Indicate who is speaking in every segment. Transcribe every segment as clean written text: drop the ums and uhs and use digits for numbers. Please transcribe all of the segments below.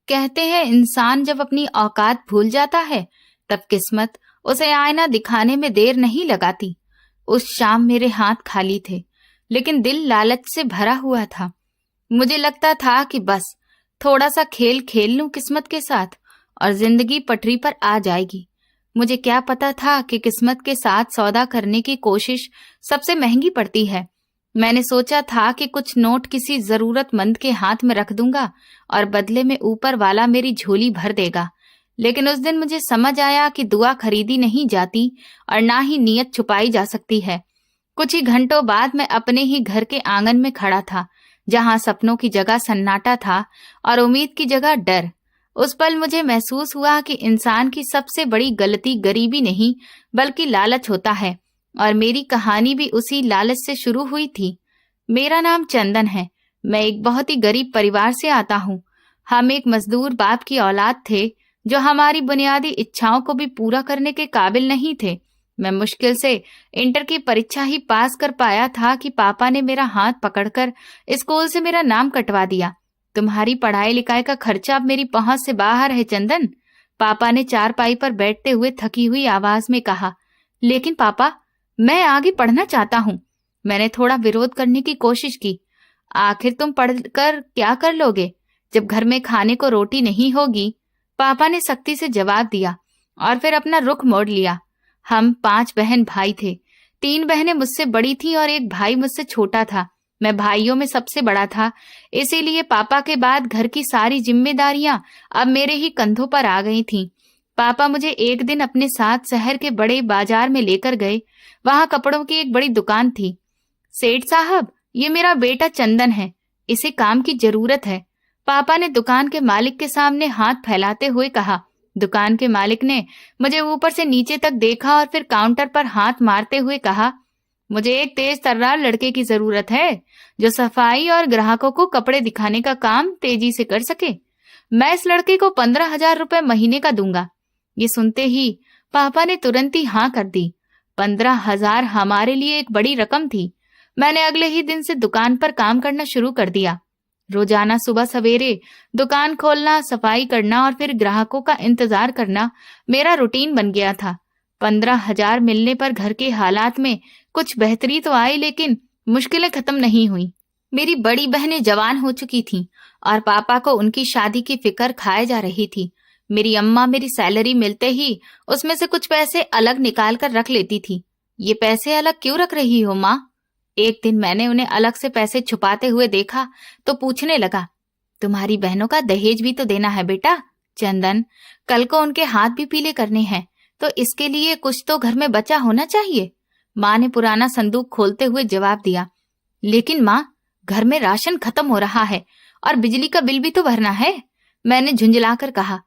Speaker 1: कहते हैं इंसान जब अपनी औकात भूल जाता है तब किस्मत उसे आईना दिखाने में देर नहीं लगाती। उस शाम मेरे हाथ खाली थे, लेकिन दिल लालच से भरा हुआ था। मुझे लगता था कि बस थोड़ा सा खेल खेल लूं किस्मत के साथ और जिंदगी पटरी पर आ जाएगी। मुझे क्या पता था कि किस्मत के साथ सौदा करने की कोशिश सबसे महंगी पड़ती है। मैंने सोचा था कि कुछ नोट किसी जरूरतमंद के हाथ में रख दूंगा और बदले में ऊपर वाला मेरी झोली भर देगा। लेकिन उस दिन मुझे समझ आया कि दुआ खरीदी नहीं जाती और ना ही नीयत छुपाई जा सकती है। कुछ ही घंटों बाद मैं अपने ही घर के आंगन में खड़ा था, जहां सपनों की जगह सन्नाटा था और उम्मीद की जगह डर। उस पल मुझे महसूस हुआ कि इंसान की सबसे बड़ी गलती गरीबी नहीं बल्कि लालच होता है, और मेरी कहानी भी उसी लालच से शुरू हुई थी। मेरा नाम चंदन है। मैं एक बहुत ही गरीब परिवार से आता हूँ। हम एक मजदूर बाप की औलाद थे जो हमारी बुनियादी इच्छाओं को भी पूरा करने के काबिल नहीं थे। मैं मुश्किल से इंटर की परीक्षा ही पास कर पाया था कि पापा ने मेरा हाथ पकड़कर स्कूल से मेरा नाम कटवा दिया। तुम्हारी पढ़ाई लिखाई का खर्चा अब मेरी पहुंच से बाहर है चंदन, पापा ने चारपाई पर बैठते हुए थकी हुई आवाज में कहा। लेकिन पापा, मैं आगे पढ़ना चाहता हूँ। मैंने थोड़ा विरोध करने की कोशिश की। आखिर तुम पढ़कर क्या कर लोगे जब घर में खाने को रोटी नहीं होगी, पापा ने सख्ती से जवाब दिया और फिर अपना रुख मोड़ लिया। हम 5 बहन भाई थे। 3 बहनें मुझसे बड़ी थीं और एक भाई मुझसे छोटा था। मैं भाइयों में सबसे बड़ा था, इसीलिए पापा के बाद घर की सारी जिम्मेदारियां अब मेरे ही कंधों पर आ गई थीं। पापा मुझे एक दिन अपने साथ शहर के बड़े बाजार में लेकर गए। वहां कपड़ों की एक बड़ी दुकान थी। सेठ साहब, ये मेरा बेटा चंदन है, इसे काम की जरूरत है, पापा ने दुकान के मालिक के सामने हाथ फैलाते हुए कहा। दुकान के मालिक ने मुझे ऊपर से नीचे तक देखा और फिर काउंटर पर हाथ मारते हुए कहा, मुझे एक तेज तर्रार लड़के की जरूरत है जो सफाई और ग्राहकों को कपड़े दिखाने का काम तेजी से कर सके। मैं इस लड़के को 15,000 रुपए महीने का दूंगा। ये सुनते ही पापा ने तुरंत ही हाँ कर दी। 15,000 हमारे लिए एक बड़ी रकम थी। मैंने अगले ही दिन से दुकान पर काम करना शुरू कर दिया। रोजाना सुबह सवेरे दुकान खोलना, सफाई करना और फिर ग्राहकों का इंतजार करना मेरा रूटीन बन गया था। 15,000 मिलने पर घर के हालात में कुछ बेहतरी तो आई, लेकिन मुश्किलें खत्म नहीं हुई। मेरी बड़ी बहनें जवान हो चुकी थीं और पापा को उनकी शादी की फिक्र खाए जा रही थी। मेरी अम्मा मेरी सैलरी मिलते ही उसमें से कुछ पैसे अलग निकाल कर रख लेती थी। ये पैसे अलग क्यों रख रही हो माँ? एक दिन मैंने उन्हें अलग से पैसे छुपाते हुए देखा तो पूछने लगा, तुम्हारी बहनों का दहेज भी तो देना है बेटा। चंदन, कल को उनके हाथ भी पीले करने हैं, तो इसके लिए कुछ तो घर में बचा होना चाहिए। माँ ने पुराना संदूक खोलते हुए जवाब दिया। लेकिन माँ, घर में राशन खत्म हो रहा है और बिजली का बिल भी तो भरना है, मैंने झुंझलाकर कहा।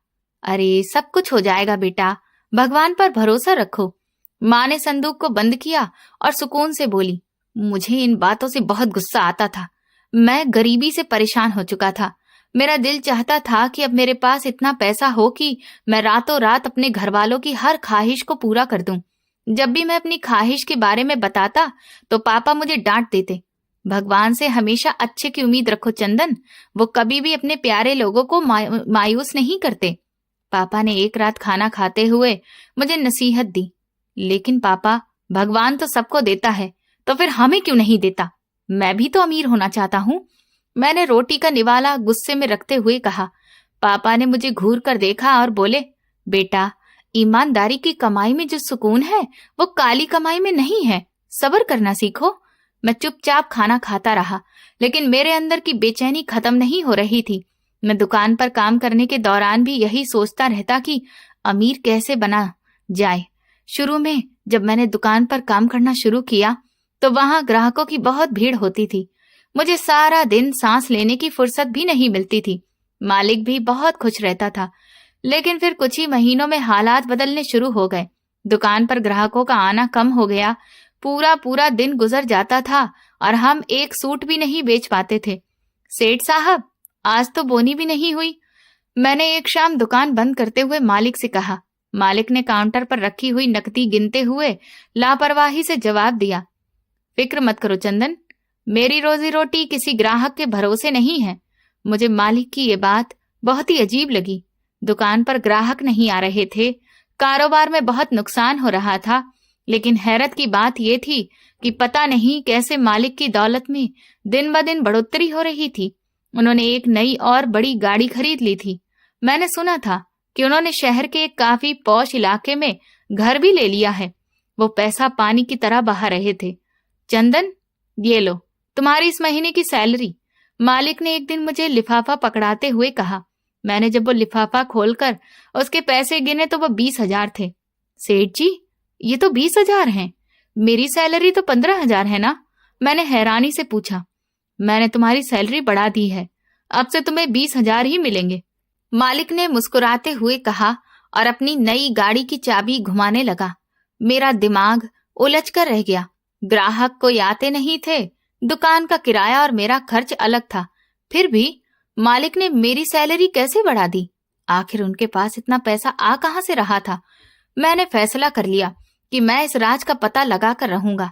Speaker 1: अरे सब कुछ हो जाएगा बेटा, भगवान पर भरोसा रखो। माँ ने संदूक को बंद किया और सुकून से बोली। मुझे इन बातों से बहुत गुस्सा आता था। मैं गरीबी से परेशान हो चुका था। मेरा दिल चाहता था कि अब मेरे पास इतना पैसा हो कि मैं रातों रात अपने घर वालों की हर ख्वाहिश को पूरा कर दूं। जब भी मैं अपनी ख्वाहिश के बारे में बताता तो पापा मुझे डांट देते। भगवान से हमेशा अच्छे की उम्मीद रखो चंदन, वो कभी भी अपने प्यारे लोगों को मायूस नहीं करते। पापा ने एक रात खाना खाते हुए मुझे नसीहत दी। लेकिन पापा, भगवान तो सबको देता है, तो फिर हमें क्यों नहीं देता? मैं भी तो अमीर होना चाहता हूँ, मैंने रोटी का निवाला गुस्से में रखते हुए कहा। पापा ने मुझे घूर कर देखा और बोले, बेटा, ईमानदारी की कमाई में जो सुकून है वो काली कमाई में नहीं है, सब्र करना सीखो। मैं चुपचाप खाना खाता रहा, लेकिन मेरे अंदर की बेचैनी खत्म नहीं हो रही थी। मैं दुकान पर काम करने के दौरान भी यही सोचता रहता कि अमीर कैसे बना जाए। शुरू में जब मैंने दुकान पर काम करना शुरू किया तो वहां ग्राहकों की बहुत भीड़ होती थी। मुझे सारा दिन सांस लेने की फुर्सत भी नहीं मिलती थी। मालिक भी बहुत खुश रहता था। लेकिन फिर कुछ ही महीनों में हालात बदलने शुरू हो गए। दुकान पर ग्राहकों का आना कम हो गया। पूरा पूरा दिन गुजर जाता था और हम एक सूट भी नहीं बेच पाते थे। सेठ साहब, आज तो बोनी भी नहीं हुई, मैंने एक शाम दुकान बंद करते हुए मालिक से कहा। मालिक ने काउंटर पर रखी हुई नकदी गिनते हुए लापरवाही से जवाब दिया। फिक्र मत करो चंदन, मेरी रोजी रोटी किसी ग्राहक के भरोसे नहीं है। मुझे मालिक की ये बात बहुत ही अजीब लगी। दुकान पर ग्राहक नहीं आ रहे थे, कारोबार में बहुत नुकसान हो रहा था। लेकिन हैरत की बात यह थी कि पता नहीं कैसे मालिक की दौलत में दिन ब दिन बढ़ोतरी हो रही थी। उन्होंने एक नई और बड़ी गाड़ी खरीद ली थी। मैंने सुना था कि उन्होंने शहर के एक काफी पॉश इलाके में घर भी ले लिया है। वो पैसा पानी की तरह बहा रहे थे। चंदन, ये लो तुम्हारी इस महीने की सैलरी, मालिक ने एक दिन मुझे लिफाफा पकड़ाते हुए कहा। मैंने जब वो लिफाफा खोलकर उसके पैसे गिने तो वो 20,000 थे। सेठ जी, ये तो 20,000 हैं। मेरी सैलरी तो 15,000 है ना? मैंने हैरानी से पूछा। मैंने तुम्हारी सैलरी बढ़ा दी है, अब से तुम्हें 20,000 ही मिलेंगे, मालिक ने मुस्कुराते हुए कहा और अपनी नई गाड़ी की चाबी घुमाने लगा। मेरा दिमाग उलझ कर रह गया। ग्राहक कोई आते नहीं थे, दुकान का किराया और मेरा खर्च अलग था। फिर भी मालिक ने मेरी सैलरी कैसे बढ़ा दी? आखिर उनके पास इतना पैसा आ कहां से रहा था? मैंने फैसला कर लिया कि मैं इस राज का पता लगा कर रहूंगा।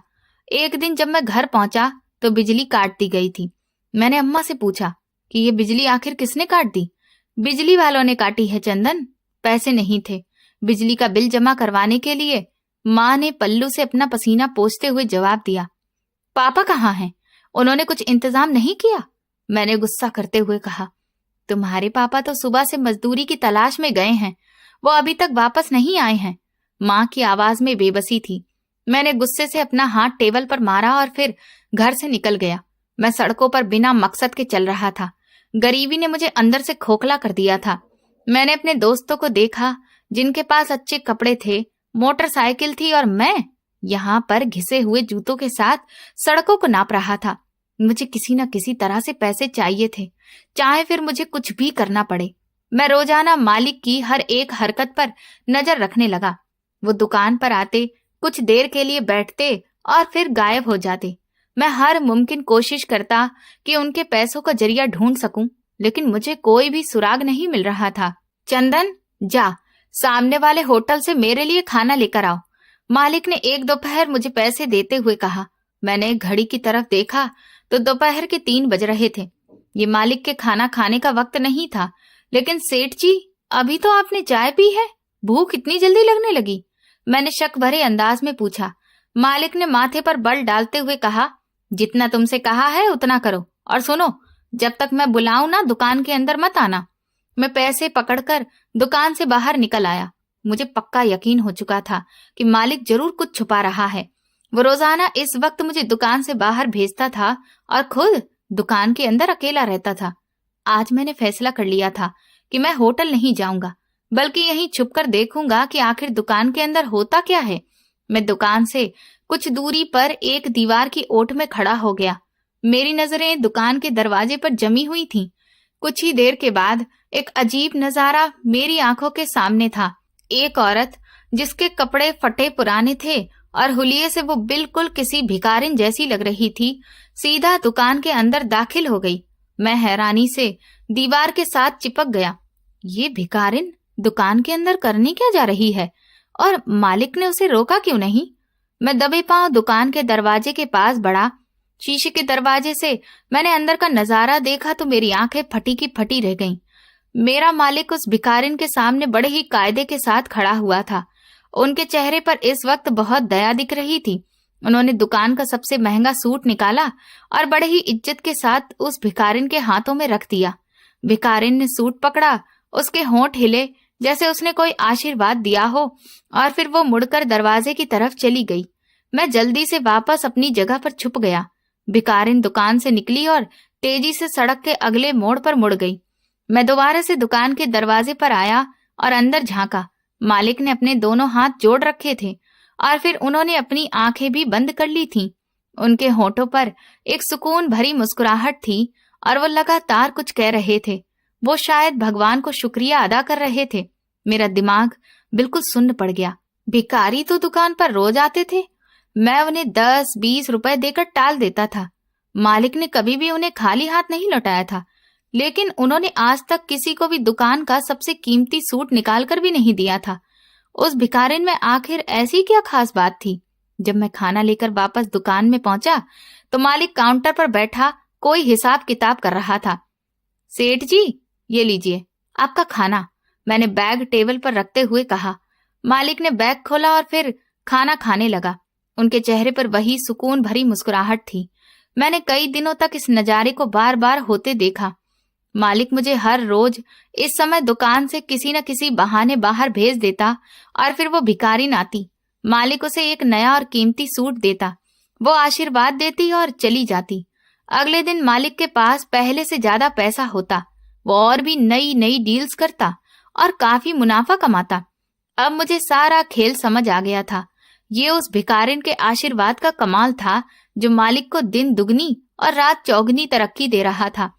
Speaker 1: एक दिन जब मैं घर पहुंचा तो बिजली काट दी गई थी। मैंने अम्मा से पूछा कि ये बिजली आखिर किसने काट दी? बिजली वालों ने काटी है चंदन, पैसे नहीं थे। बिजली का बिल जमा करवाने के लिए माँ ने पल्लू से अपना पसीना पोंछते हुए जवाब दिया। पापा कहाँ हैं? उन्होंने कुछ इंतजाम नहीं किया? मैंने गुस्सा करते हुए कहा। तुम्हारे पापा तो सुबह से मजदूरी की तलाश में गए हैं, वो अभी तक वापस नहीं आए हैं। माँ की आवाज में बेबसी थी। मैंने गुस्से से अपना हाथ टेबल पर मारा और फिर घर से निकल गया। मैं सड़कों पर बिना मकसद के चल रहा था। गरीबी ने मुझे अंदर से खोखला कर दिया था। मैंने अपने दोस्तों को देखा जिनके पास अच्छे कपड़े थे, मोटरसाइकिल थी, और मैं यहाँ पर घिसे हुए जूतों के साथ सड़कों को नाप रहा था। मुझे किसी न किसी तरह से पैसे चाहिए थे, चाहे फिर मुझे कुछ भी करना पड़े। मैं रोजाना मालिक की हर एक हरकत पर नजर रखने लगा। वो दुकान पर आते, कुछ देर के लिए बैठते और फिर गायब हो जाते। मैं हर मुमकिन कोशिश करता कि उनके पैसों का जरिया ढूंढ सकूं, लेकिन मुझे कोई भी सुराग नहीं मिल रहा था। चंदन, जा सामने वाले होटल से मेरे लिए खाना लेकर आओ, मालिक ने एक दोपहर मुझे पैसे देते हुए कहा। मैंने घड़ी की तरफ देखा तो दोपहर के 3 बज रहे थे। ये मालिक के खाना खाने का वक्त नहीं था। लेकिन सेठ जी, अभी तो आपने चाय पी है, भूख इतनी जल्दी लगने लगी? मैंने शक भरे अंदाज में पूछा। मालिक ने माथे पर बल डालते हुए कहा, जितना तुमसे कहा है उतना करो, और सुनो, जब तक मैं बुलाऊं ना दुकान के अंदर मत आना। मैं पैसे पकड़कर दुकान से बाहर निकल आया। मुझे पक्का यकीन हो चुका था कि मालिक जरूर कुछ छुपा रहा है। वो रोजाना इस वक्त मुझे दुकान से बाहर भेजता था और खुद दुकान के अंदर अकेला रहता था। आज मैंने फैसला कर लिया था कि मैं होटल नहीं जाऊंगा, बल्कि यहीं छुपकर देखूंगा कि आखिर दुकान के अंदर होता क्या है। मैं दुकान से कुछ दूरी पर एक दीवार की ओट में खड़ा हो गया। मेरी नजरें दुकान के दरवाजे पर जमी हुई थीं। कुछ ही देर के बाद एक अजीब नजारा मेरी आंखों के सामने था। एक औरत जिसके कपड़े फटे पुराने थे और हुलिये से वो बिल्कुल किसी भिखारिन जैसी लग रही थी, सीधा दुकान के अंदर दाखिल हो गई। मैं हैरानी से दीवार के साथ चिपक गया। ये भिखारिन दुकान के अंदर करने क्या जा रही है, और मालिक ने उसे रोका क्यों नहीं? मैं दबे पांव दुकान के दरवाजे के पास बढ़ा। शीशे के दरवाजे से मैंने अंदर का नजारा देखा तो मेरी आंखें फटी की फटी रह गईं। मेरा मालिक उस भिखारिन के सामने बड़े ही कायदे के साथ खड़ा हुआ था। उनके चेहरे पर इस वक्त बहुत दया दिख रही थी। उन्होंने दुकान का सबसे महंगा सूट निकाला और बड़े ही इज्जत के साथ उस भिखारिन के हाथों में रख दिया। भिखारिन ने सूट पकड़ा, उसके होंठ हिले जैसे उसने कोई आशीर्वाद दिया हो, और फिर वो मुड़कर दरवाजे की तरफ चली गई। मैं जल्दी से वापस अपनी जगह पर छुप गया। भिखारिन दुकान से निकली और तेजी से सड़क के अगले मोड़ पर मुड़ गई। मैं दोबारा से दुकान के दरवाजे पर आया और अंदर झांका। मालिक ने अपने दोनों हाथ जोड़ रखे थे और फिर उन्होंने अपनी आंखें भी बंद कर ली थीं। उनके होठों पर एक सुकून भरी मुस्कुराहट थी और वो लगातार कुछ कह रहे थे। वो शायद भगवान को शुक्रिया अदा कर रहे थे। मेरा दिमाग बिल्कुल सुन्न पड़ गया। भिखारी तो दुकान पर रोज आते थे। मैं उन्हें 10-20 रुपए देकर टाल देता था। मालिक ने कभी भी उन्हें खाली हाथ नहीं लौटाया था, लेकिन उन्होंने आज तक किसी को भी दुकान का सबसे कीमती सूट निकाल कर भी नहीं दिया था। उस भिखारिन में आखिर ऐसी क्या खास बात थी? जब मैं खाना लेकर वापस दुकान में पहुंचा तो मालिक काउंटर पर बैठा कोई हिसाब किताब कर रहा था। सेठ जी, ये लीजिए, आपका खाना, मैंने बैग टेबल पर रखते हुए कहा। मालिक ने बैग खोला और फिर खाना खाने लगा। उनके चेहरे पर वही सुकून भरी मुस्कुराहट थी। मैंने कई दिनों तक इस नजारे को बार बार होते देखा। मालिक मुझे हर रोज इस समय दुकान से किसी न किसी बहाने बाहर भेज देता और फिर वो भिखारिन आती। मालिक उसे एक नया और कीमती सूट देता, वो आशीर्वाद देती और चली जाती। अगले दिन मालिक के पास पहले से ज्यादा पैसा होता, वो और भी नई नई डील्स करता और काफी मुनाफा कमाता। अब मुझे सारा खेल समझ आ गया था। ये उस भिखारिन के आशीर्वाद का कमाल था जो मालिक को दिन दुगनी और रात चौगनी तरक्की दे रहा था।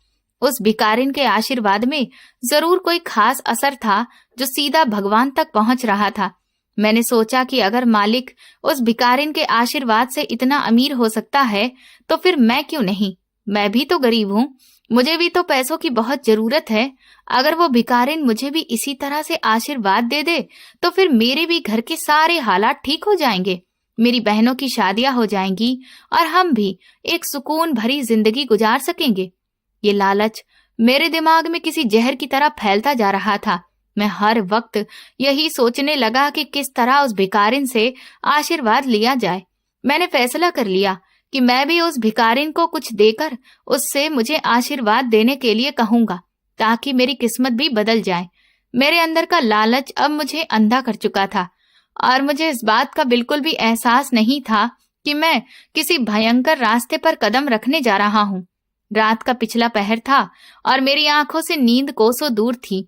Speaker 1: उस भिखारिन के आशीर्वाद में जरूर कोई खास असर था जो सीधा भगवान तक पहुंच रहा था। मैंने सोचा कि अगर मालिक उस भिखारिन के आशीर्वाद से इतना अमीर हो सकता है तो फिर मैं क्यों नहीं। मैं भी तो गरीब हूँ, मुझे भी तो पैसों की बहुत जरूरत है। अगर वो भिखारिन मुझे भी इसी तरह से आशीर्वाद दे दे तो फिर मेरे भी घर के सारे हालात ठीक हो जाएंगे, मेरी बहनों की शादियां हो जाएंगी और हम भी एक सुकून भरी जिंदगी गुजार सकेंगे। ये लालच मेरे दिमाग में किसी जहर की तरह फैलता जा रहा था। मैं हर वक्त यही सोचने लगा कि किस तरह उस भिखारिन से आशीर्वाद लिया जाए। मैंने फैसला कर लिया कि मैं भी उस भिखारिन को कुछ देकर उससे मुझे आशीर्वाद देने के लिए कहूंगा, ताकि मेरी किस्मत भी बदल जाए। मेरे अंदर का लालच अब मुझे अंधा कर चुका था और मुझे इस बात का बिल्कुल भी एहसास नहीं था कि मैं किसी भयंकर रास्ते पर कदम रखने जा रहा हूँ। रात का पिछला पहर था और मेरी आंखों से नींद कोसों दूर थी।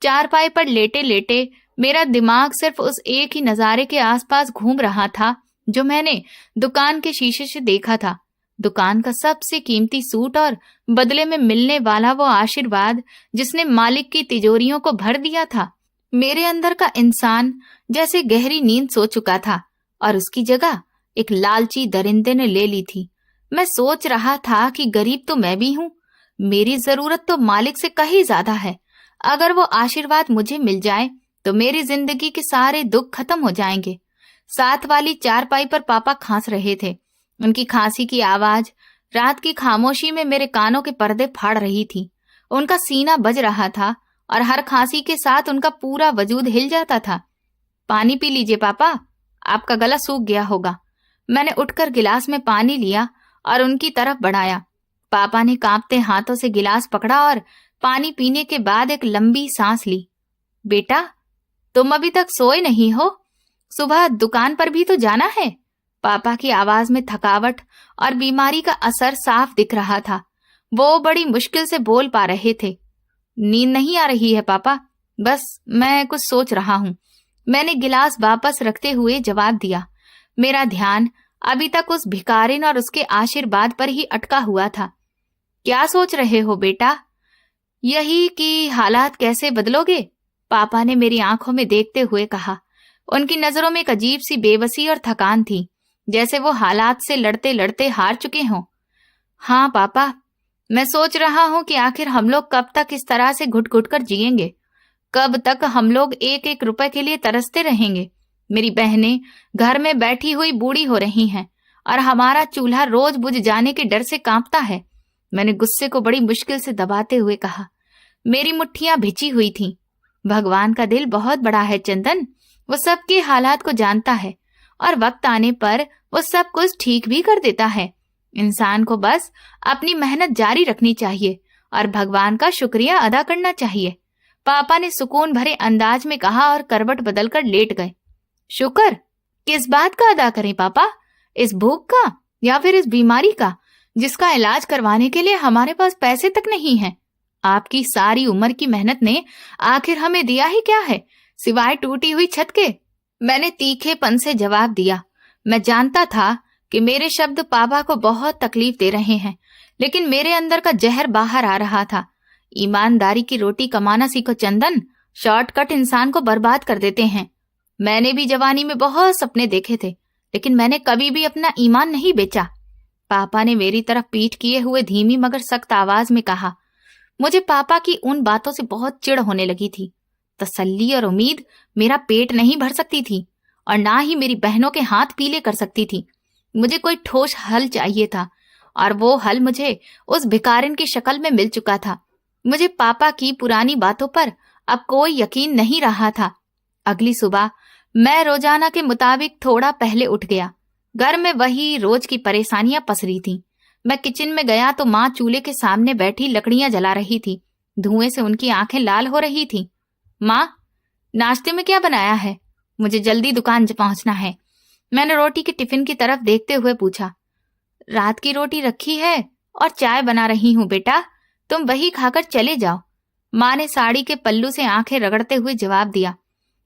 Speaker 1: चारपाई पर लेटे लेटे मेरा दिमाग सिर्फ उस एक ही नजारे के आसपास घूम रहा था जो मैंने दुकान के शीशे से देखा था। दुकान का सबसे कीमती सूट और बदले में मिलने वाला वो आशीर्वाद जिसने मालिक की तिजोरियों को भर दिया था। मेरे अंदर का इंसान जैसे गहरी नींद सो चुका था और उसकी जगह एक लालची दरिंदे ने ले ली थी। मैं सोच रहा था कि गरीब तो मैं भी हूँ, मेरी जरूरत तो मालिक से कहीं ज्यादा है। अगर वो आशीर्वाद मुझे मिल जाए तो मेरी जिंदगी के सारे दुख खत्म हो जाएंगे। साथ वाली चारपाई पर पापा खांस रहे थे। उनकी खांसी की आवाज रात की खामोशी में मेरे कानों के पर्दे फाड़ रही थी। उनका सीना बज रहा था और हर खांसी के साथ उनका पूरा वजूद हिल जाता था। पानी पी लीजिए पापा, आपका गला सूख गया होगा। मैंने उठकर गिलास में पानी लिया और उनकी तरफ बढ़ाया। पापा ने कांपते हाथों से गिलास पकड़ा और पानी पीने के बाद एक लंबी सांस ली। बेटा, तुम अभी तक सोए नहीं हो? सुबह दुकान पर भी तो जाना है। पापा की आवाज में थकावट और बीमारी का असर साफ दिख रहा था। वो बड़ी मुश्किल से बोल पा रहे थे। नींद नहीं आ रही है पापा, बस मैं कुछ सोच रहा हूँ। मैंने गिलास वापस रखते हुए जवाब दिया। मेरा ध्यान अभी तक उस भिखारिन और उसके आशीर्वाद पर ही अटका हुआ था। क्या सोच रहे हो बेटा? यही कि हालात कैसे बदलोगे? पापा ने मेरी आंखों में देखते हुए कहा। उनकी नजरों में एक अजीब सी बेबसी और थकान थी, जैसे वो हालात से लड़ते लड़ते हार चुके हों। हाँ पापा, मैं सोच रहा हूँ कि आखिर हम लोग कब तक इस तरह से घुट घुट कर जिएंगे? कब तक हम लोग एक एक रुपए के लिए तरसते रहेंगे? मेरी बहनें घर में बैठी हुई बूढ़ी हो रही हैं और हमारा चूल्हा रोज बुझ जाने के डर से कांपता है। मैंने गुस्से को बड़ी मुश्किल से दबाते हुए कहा। मेरी मुट्ठियां भिजी हुई थीं। भगवान का दिल बहुत बड़ा है चंदन, वो सबके हालात को जानता है और वक्त आने पर वो सब कुछ ठीक भी कर देता है। इंसान को बस अपनी मेहनत जारी रखनी चाहिए और भगवान का शुक्रिया अदा करना चाहिए। पापा ने सुकून भरे अंदाज में कहा और करवट बदलकर लेट गए। शुक्र? किस बात का अदा करें पापा? इस भूख का या फिर इस बीमारी का जिसका इलाज करवाने के लिए हमारे पास पैसे तक नहीं है? आपकी सारी उम्र की मेहनत ने आखिर हमें दिया ही क्या है, सिवाय टूटी हुई छत के? मैंने तीखेपन से जवाब दिया। मैं जानता था कि मेरे शब्द पापा को बहुत तकलीफ दे रहे हैं, लेकिन मेरे अंदर का जहर बाहर आ रहा था। ईमानदारी की रोटी कमाना सीखो चंदन, शॉर्टकट इंसान को बर्बाद कर देते हैं। मैंने भी जवानी में बहुत सपने देखे थे, लेकिन मैंने कभी भी अपना ईमान नहीं बेचा। पापा ने मेरी तरफ पीठ किए हुए धीमी मगर सख्त आवाज में कहा। मुझे पापा की उन बातों से बहुत चिढ़ होने लगी थी। तसल्ली और उम्मीद मेरा पेट नहीं भर सकती थी और ना ही मेरी बहनों के हाथ पीले कर सकती थी। मुझे कोई ठोस हल चाहिए था और वो हल मुझे उस भिखारिन की शक्ल में मिल चुका था। मुझे पापा की पुरानी बातों पर अब कोई यकीन नहीं रहा था। अगली सुबह मैं रोजाना के मुताबिक थोड़ा पहले उठ गया। घर में वही रोज की परेशानियां पसरी थीं। मैं किचन में गया तो माँ चूल्हे के सामने बैठी लकड़ियां जला रही थी। धुएं से उनकी आंखें लाल हो रही थीं। माँ, नाश्ते में क्या बनाया है? मुझे जल्दी दुकान पहुंचना है। मैंने रोटी के टिफिन की तरफ देखते हुए पूछा। रात की रोटी रखी है और चाय बना रही हूं बेटा, तुम वही खाकर चले जाओ। माँ ने साड़ी के पल्लू से आंखें रगड़ते हुए जवाब दिया।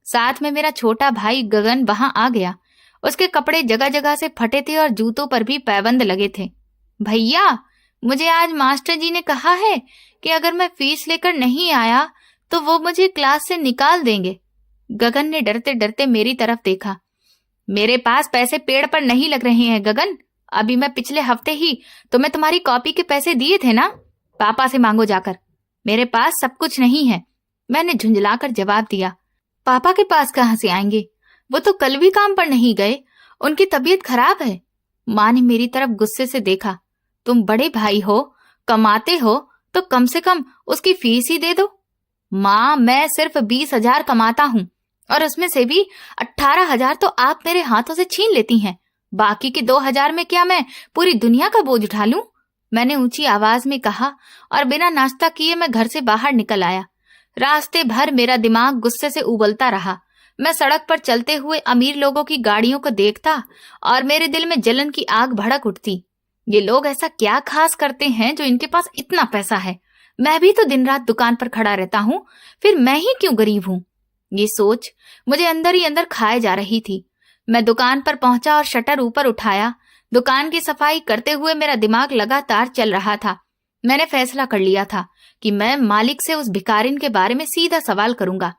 Speaker 1: साथ में मेरा छोटा भाई गगन वहां आ गया। उसके कपड़े जगह जगह से फटे थे और जूतों पर भी पैबंद लगे थे। भैया, मुझे आज मास्टर जी ने कहा है कि अगर मैं फीस लेकर नहीं आया तो वो मुझे क्लास से निकाल देंगे। गगन ने डरते डरते मेरी तरफ देखा। मेरे पास पैसे पेड़ पर नहीं लग रहे हैं गगन। अभी मैं पिछले हफ्ते ही तुम्हें तुम्हारी कॉपी के पैसे दिए थे ना, पापा से मांगो जाकर। मेरे पास सब कुछ नहीं है, मैंने झुंझलाकर जवाब दिया। पापा के पास कहां से आएंगे? वो तो कल भी काम पर नहीं गए, उनकी तबीयत खराब है। माँ ने मेरी तरफ गुस्से से देखा। तुम बड़े भाई हो, कमाते हो तो कम से कम उसकी फीस ही दे दो। माँ, मैं सिर्फ 20,000 कमाता हूँ और उसमें से भी 18,000 तो आप मेरे हाथों से छीन लेती हैं। बाकी के 2,000 में क्या मैं पूरी दुनिया का बोझ उठा लूं? मैंने ऊंची आवाज में कहा और बिना नाश्ता किए मैं घर से बाहर निकल आया। रास्ते भर मेरा दिमाग गुस्से से उबलता रहा। मैं सड़क पर चलते हुए अमीर लोगों की गाड़ियों को देखता और मेरे दिल में जलन की आग भड़क उठती। ये लोग ऐसा क्या खास करते हैं जो इनके पास इतना पैसा है? मैं भी तो दिन रात दुकान पर खड़ा रहता हूँ, फिर मैं ही क्यों गरीब हूँ? ये सोच मुझे अंदर ही अंदर खाए जा रही थी। मैं दुकान पर पहुंचा और शटर ऊपर उठाया। दुकान की सफाई करते हुए मेरा दिमाग लगातार चल रहा था। मैंने फैसला कर लिया था कि मैं मालिक से उस भिखारिन के बारे में सीधा सवाल करूंगा।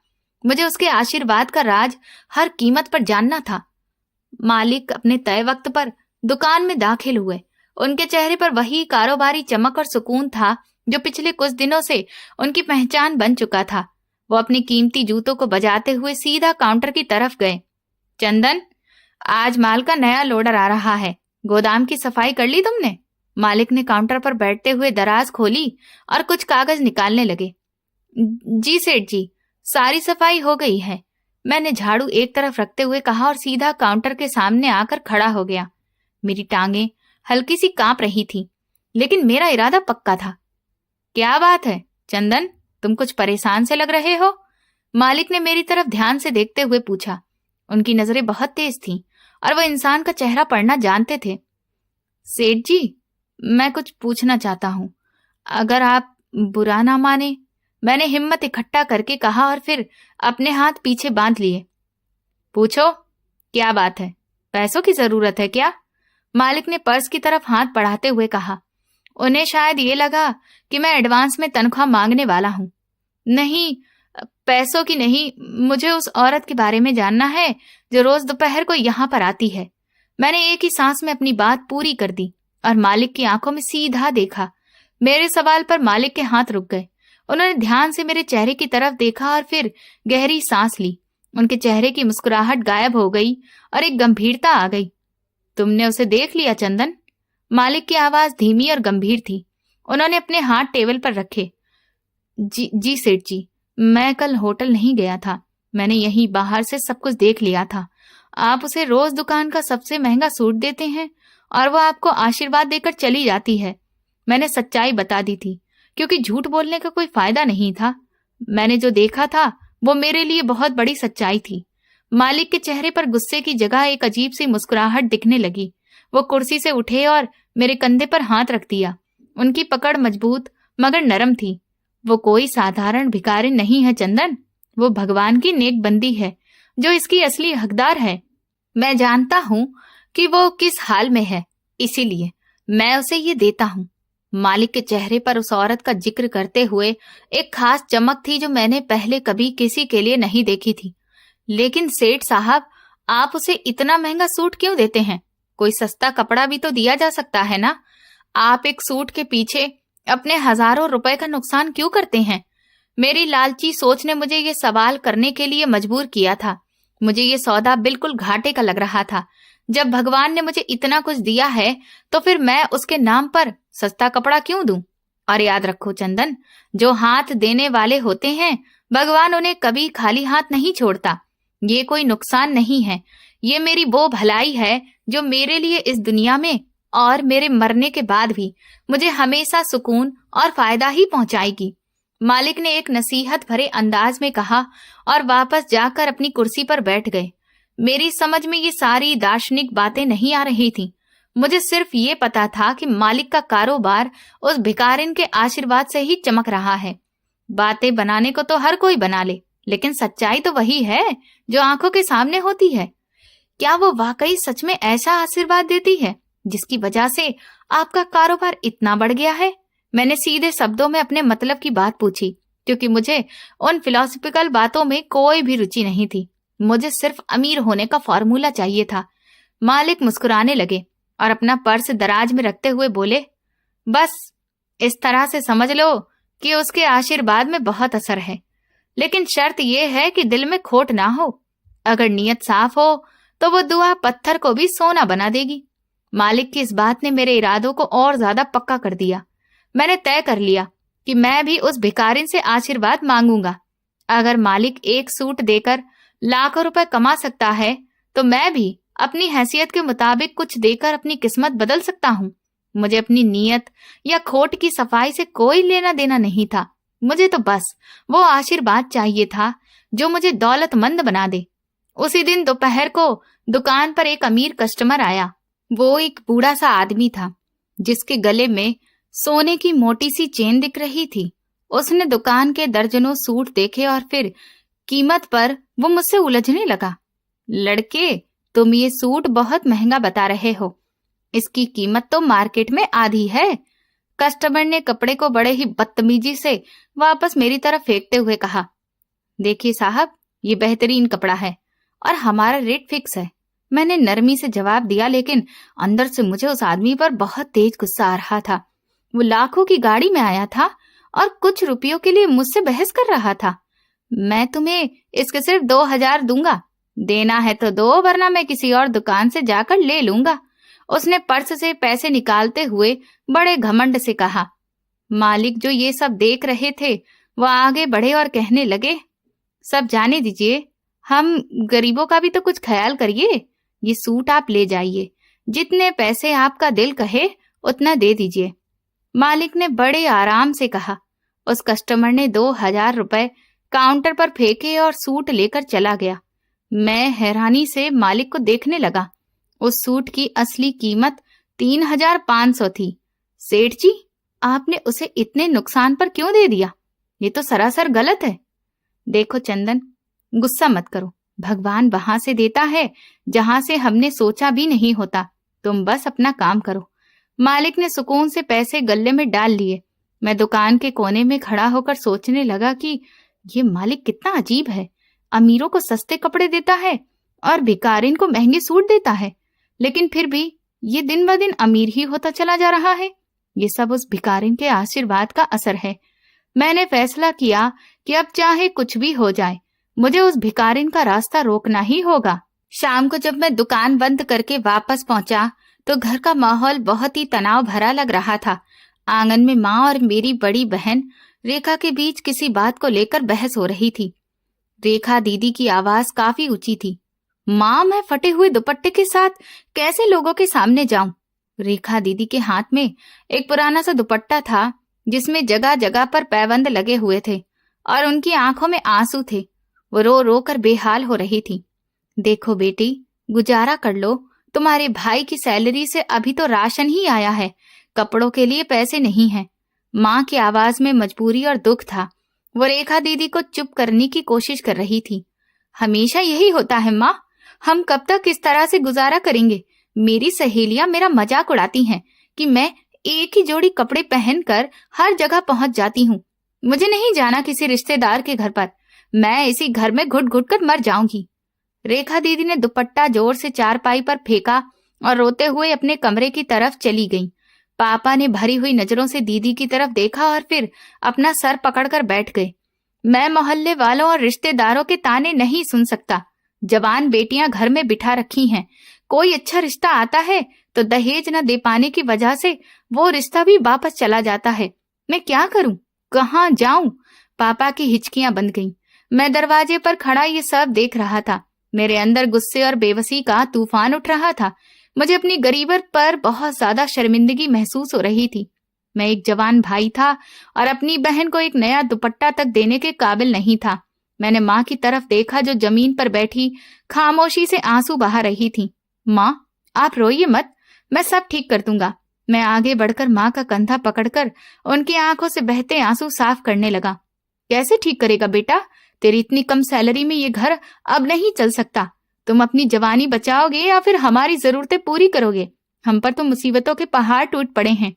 Speaker 1: मुझे उसके आशीर्वाद का राज हर कीमत पर जानना था। मालिक अपने तय वक्त पर दुकान में दाखिल हुए। उनके चेहरे पर वही कारोबारी चमक और सुकून था जो पिछले कुछ दिनों से उनकी पहचान बन चुका था। वो अपनी कीमती जूतों को बजाते हुए सीधा काउंटर की तरफ गए। चंदन, आज माल का नया लोडर आ रहा है, गोदाम की सफाई कर ली तुमने? मालिक ने काउंटर पर बैठते हुए दराज खोली और कुछ कागज निकालने लगे। जी सेठ जी, सारी सफाई हो गई है, मैंने झाड़ू एक तरफ रखते हुए कहा और सीधा काउंटर के सामने आकर खड़ा हो गया। मेरी टांगें हल्की सी कांप रही थी, लेकिन मेरा इरादा पक्का था। क्या बात है चंदन, तुम कुछ परेशान से लग रहे हो? मालिक ने मेरी तरफ ध्यान से देखते हुए पूछा। उनकी नजरें बहुत तेज थीं और वो इंसान का चेहरा पढ़ना जानते थे। सेठ जी, मैं कुछ पूछना चाहता हूँ, अगर आप बुरा ना माने, मैंने हिम्मत इकट्ठा करके कहा और फिर अपने हाथ पीछे बांध लिए। पूछो, क्या बात है? पैसों की जरूरत है क्या? मालिक ने पर्स की तरफ हाथ बढ़ाते हुए कहा। उन्हें शायद ये लगा कि मैं एडवांस में तनख्वाह मांगने वाला हूँ। नहीं, पैसों की नहीं, मुझे उस औरत के बारे में जानना है जो रोज दोपहर को यहाँ पर आती है। मैंने एक ही सांस में अपनी बात पूरी कर दी और मालिक की आंखों में सीधा देखा। मेरे सवाल पर मालिक के हाथ रुक गए। उन्होंने ध्यान से मेरे चेहरे की तरफ देखा और फिर गहरी सांस ली। उनके चेहरे की मुस्कुराहट गायब हो गई और एक गंभीरता आ गई। तुमने उसे देख लिया चंदन? मालिक की आवाज धीमी और गंभीर थी। उन्होंने अपने हाथ टेबल पर रखे। जी सेठ जी, मैं कल होटल नहीं गया था, मैंने यहीं बाहर से सब कुछ देख लिया था। आप उसे रोज दुकान का सबसे महंगा सूट देते हैं और वो आपको आशीर्वाद देकर चली जाती है। मैंने सच्चाई बता दी थी, क्योंकि झूठ बोलने का कोई फायदा नहीं था। मैंने जो देखा था वो मेरे लिए बहुत बड़ी सच्चाई थी। मालिक के चेहरे पर गुस्से की जगह एक अजीब सी मुस्कुराहट दिखने लगी। वो कुर्सी से उठे और मेरे कंधे पर हाथ रख दिया। उनकी पकड़ मजबूत मगर नरम थी। वो कोई साधारण भिखारी नहीं है चंदन, वो भगवान की नेक बंदी है जो इसकी असली हकदार है। मैं जानता हूँ कि वो किस हाल में है, इसीलिए मैं उसे ये देता हूँ। मालिक के चेहरे पर उस औरत का जिक्र करते हुए एक खास चमक थी जो मैंने पहले कभी किसी के लिए नहीं देखी थी। लेकिन सेठ साहब, आप उसे इतना महंगा सूट क्यों देते हैं? कोई सस्ता कपड़ा भी तो दिया जा सकता है ना। आप एक सूट के पीछे अपने हजारों रुपए का नुकसान क्यों करते हैं? मेरी लालची सोच ने मुझे ये सवाल करने के लिए मजबूर किया था। मुझे ये सौदा बिल्कुल घाटे का लग रहा था। जब भगवान ने मुझे इतना कुछ दिया है तो फिर मैं उसके नाम पर सस्ता कपड़ा क्यों दूं? और याद रखो चंदन, जो हाथ देने वाले होते हैं भगवान उन्हें कभी खाली हाथ नहीं छोड़ता। ये कोई नुकसान नहीं है, ये मेरी वो भलाई है जो मेरे लिए इस दुनिया में और मेरे मरने के बाद भी मुझे हमेशा सुकून और फायदा ही पहुंचाएगी। मालिक ने एक नसीहत भरे अंदाज में कहा और वापस जाकर अपनी कुर्सी पर बैठ गए। मेरी समझ में ये सारी दार्शनिक बातें नहीं आ रही थी। मुझे सिर्फ ये पता था कि मालिक का कारोबार उस भिखारिन के आशीर्वाद से ही चमक रहा है। बातें बनाने को तो हर कोई बना ले, लेकिन सच्चाई तो वही है जो आंखों के सामने होती है। क्या वो वाकई सच में ऐसा आशीर्वाद देती है जिसकी वजह से आपका कारोबार इतना बढ़ गया है? मैंने सीधे शब्दों में अपने मतलब की बात पूछी, क्योंकि मुझे उन फिलोसफिकल बातों में कोई भी रुचि नहीं थी। मुझे सिर्फ अमीर होने का फॉर्मूला चाहिए था। मालिक मुस्कुराने लगे और अपना पर्स दराज में रखते हुए बोले, बस इस तरह से समझ लो कि उसके आशीर्वाद में बहुत असर है, लेकिन शर्त यह है कि दिल में खोट ना हो। अगर नीयत साफ हो तो वो दुआ पत्थर को भी सोना बना देगी। मालिक की इस बात ने मेरे इरादों को और ज्यादा पक्का कर दिया। मैंने तय कर लिया कि मैं भी उस भिखारिन से आशीर्वाद मांगूंगा। अगर मालिक एक सूट देकर लाखों रुपए कमा सकता है तो मैं भी अपनी हैसियत के मुताबिक कुछ देकर अपनी किस्मत बदल सकता हूँ। मुझे अपनी नीयत या खोट की सफाई से कोई लेना देना नहीं था। मुझे तो बस वो आशीर्वाद चाहिए था जो मुझे दौलतमंद बना दे। उसी दिन दोपहर को दुकान पर एक अमीर कस्टमर आया। वो एक बूढ़ा सा आदमी था जिसके गले में सोने की मोटी सी चेन दिख रही थी। उसने दुकान के दर्जनों सूट देखे और फिर कीमत पर वो मुझसे उलझने लगा। लड़के, तुम ये सूट बहुत महंगा बता रहे हो, इसकी कीमत तो मार्केट में आधी है। कस्टमर ने कपड़े को बड़े ही बदतमीजी से वापस मेरी तरफ फेंकते हुए कहा, देखिए साहब, ये बेहतरीन कपड़ा है और हमारा रेट फिक्स है। मैंने नरमी से जवाब दिया, लेकिन अंदर से मुझे उस आदमी पर बहुत तेज गुस्सा आ रहा था। वो लाखों की गाड़ी में आया था और कुछ रुपयों के लिए मुझसे बहस कर रहा था। मैं तुम्हें इसके सिर्फ 2000 दूंगा, देना है तो दो, वरना मैं किसी और दुकान से जाकर ले लूंगा। उसने पर्स से पैसे निकालते हुए बड़े घमंड से कहा। मालिक जो ये सब देख रहे थे वह आगे बढ़े और कहने लगे, सब जाने दीजिए, हम गरीबों का भी तो कुछ ख्याल करिए। ये सूट आप ले जाइए, जितने पैसे आपका दिल कहे उतना दे दीजिए। मालिक ने बड़े आराम से कहा। उस कस्टमर ने 2000 रुपए काउंटर पर फेंके और सूट लेकर चला गया। मैं हैरानी से मालिक को देखने लगा। उस सूट की असली कीमत 3500 थी। सेठ जी, आपने उसे इतने नुकसान पर क्यों दे दिया? ये तो सरासर गलत है। देखो चंदन, गुस्सा मत करो। भगवान वहां से देता है जहां से हमने सोचा भी नहीं होता। तुम बस अपना काम करो। मालिक ने सुकून से पैसे गल्ले में डाल लिए। मैं दुकान के कोने में खड़ा होकर सोचने लगा कि ये मालिक कितना अजीब है। अमीरों को सस्ते कपड़े देता है और भिखारिन को महंगे सूट देता है, लेकिन फिर भी ये दिन ब दिन अमीर ही होता चला जा रहा है। ये सब उस भिखारिन के आशीर्वाद का असर है। मैंने फैसला किया कि अब चाहे कुछ भी हो जाए, मुझे उस भिखारिन का रास्ता रोकना ही होगा। शाम को जब मैं दुकान बंद करके वापस पहुंचा तो घर का माहौल बहुत ही तनाव भरा लग रहा था। आंगन में माँ और मेरी बड़ी बहन रेखा के बीच किसी बात को लेकर बहस हो रही थी। रेखा दीदी की आवाज काफी ऊंची थी। माँ, मैं फटे हुए दुपट्टे के साथ कैसे लोगों के सामने जाऊं? रेखा दीदी के हाथ में एक पुराना सा दुपट्टा था जिसमें जगह जगह पर पैबंद लगे हुए थे और उनकी आंखों में आंसू थे। वो रो रो कर बेहाल हो रही थी। देखो बेटी, गुजारा कर लो। तुम्हारे भाई की सैलरी से अभी तो राशन ही आया है, कपड़ों के लिए पैसे नहीं हैं। माँ की आवाज में मजबूरी और दुख था। वो रेखा दीदी को चुप करने की कोशिश कर रही थी। हमेशा यही होता है माँ, हम कब तक इस तरह से गुजारा करेंगे? मेरी सहेलियां मेरा मजाक उड़ाती हैं कि मैं एक ही जोड़ी कपड़े पहनकर हर जगह पहुंच जाती हूँ। मुझे नहीं जाना किसी रिश्तेदार के घर पर, मैं इसी घर में घुट घुट कर मर जाऊंगी। रेखा दीदी ने दुपट्टा जोर से चारपाई पर फेंका और रोते हुए अपने कमरे की तरफ चली गई। पापा ने भरी हुई नजरों से दीदी की तरफ देखा और फिर अपना सर पकड़कर बैठ गए। मैं मोहल्ले वालों और रिश्तेदारों के ताने नहीं सुन सकता। जवान बेटियां घर में बिठा रखी हैं। कोई अच्छा रिश्ता आता है तो दहेज न दे पाने की वजह से वो रिश्ता भी वापस चला जाता है। मैं क्या करूं, कहाँ जाऊं? पापा की हिचकियां बंध गईं। मैं दरवाजे पर खड़ा ये सब देख रहा था। मेरे अंदर गुस्से और बेबसी का तूफान उठ रहा था। मुझे अपनी गरीबत पर बहुत ज्यादा शर्मिंदगी महसूस हो रही थी। मैं एक जवान भाई था और अपनी बहन को एक नया दुपट्टा तक देने के काबिल नहीं था। मैंने माँ की तरफ देखा जो जमीन पर बैठी खामोशी से आंसू बहा रही थी। माँ, आप रोइए मत, मैं सब ठीक कर दूंगा। मैं आगे बढ़कर माँ का कंधा पकड़कर उनकी आंखों से बहते आंसू साफ करने लगा। कैसे ठीक करेगा बेटा? तेरी इतनी कम सैलरी में ये घर अब नहीं चल सकता। तुम अपनी जवानी बचाओगे या फिर हमारी जरूरतें पूरी करोगे? हम पर तो मुसीबतों के पहाड़ टूट पड़े हैं।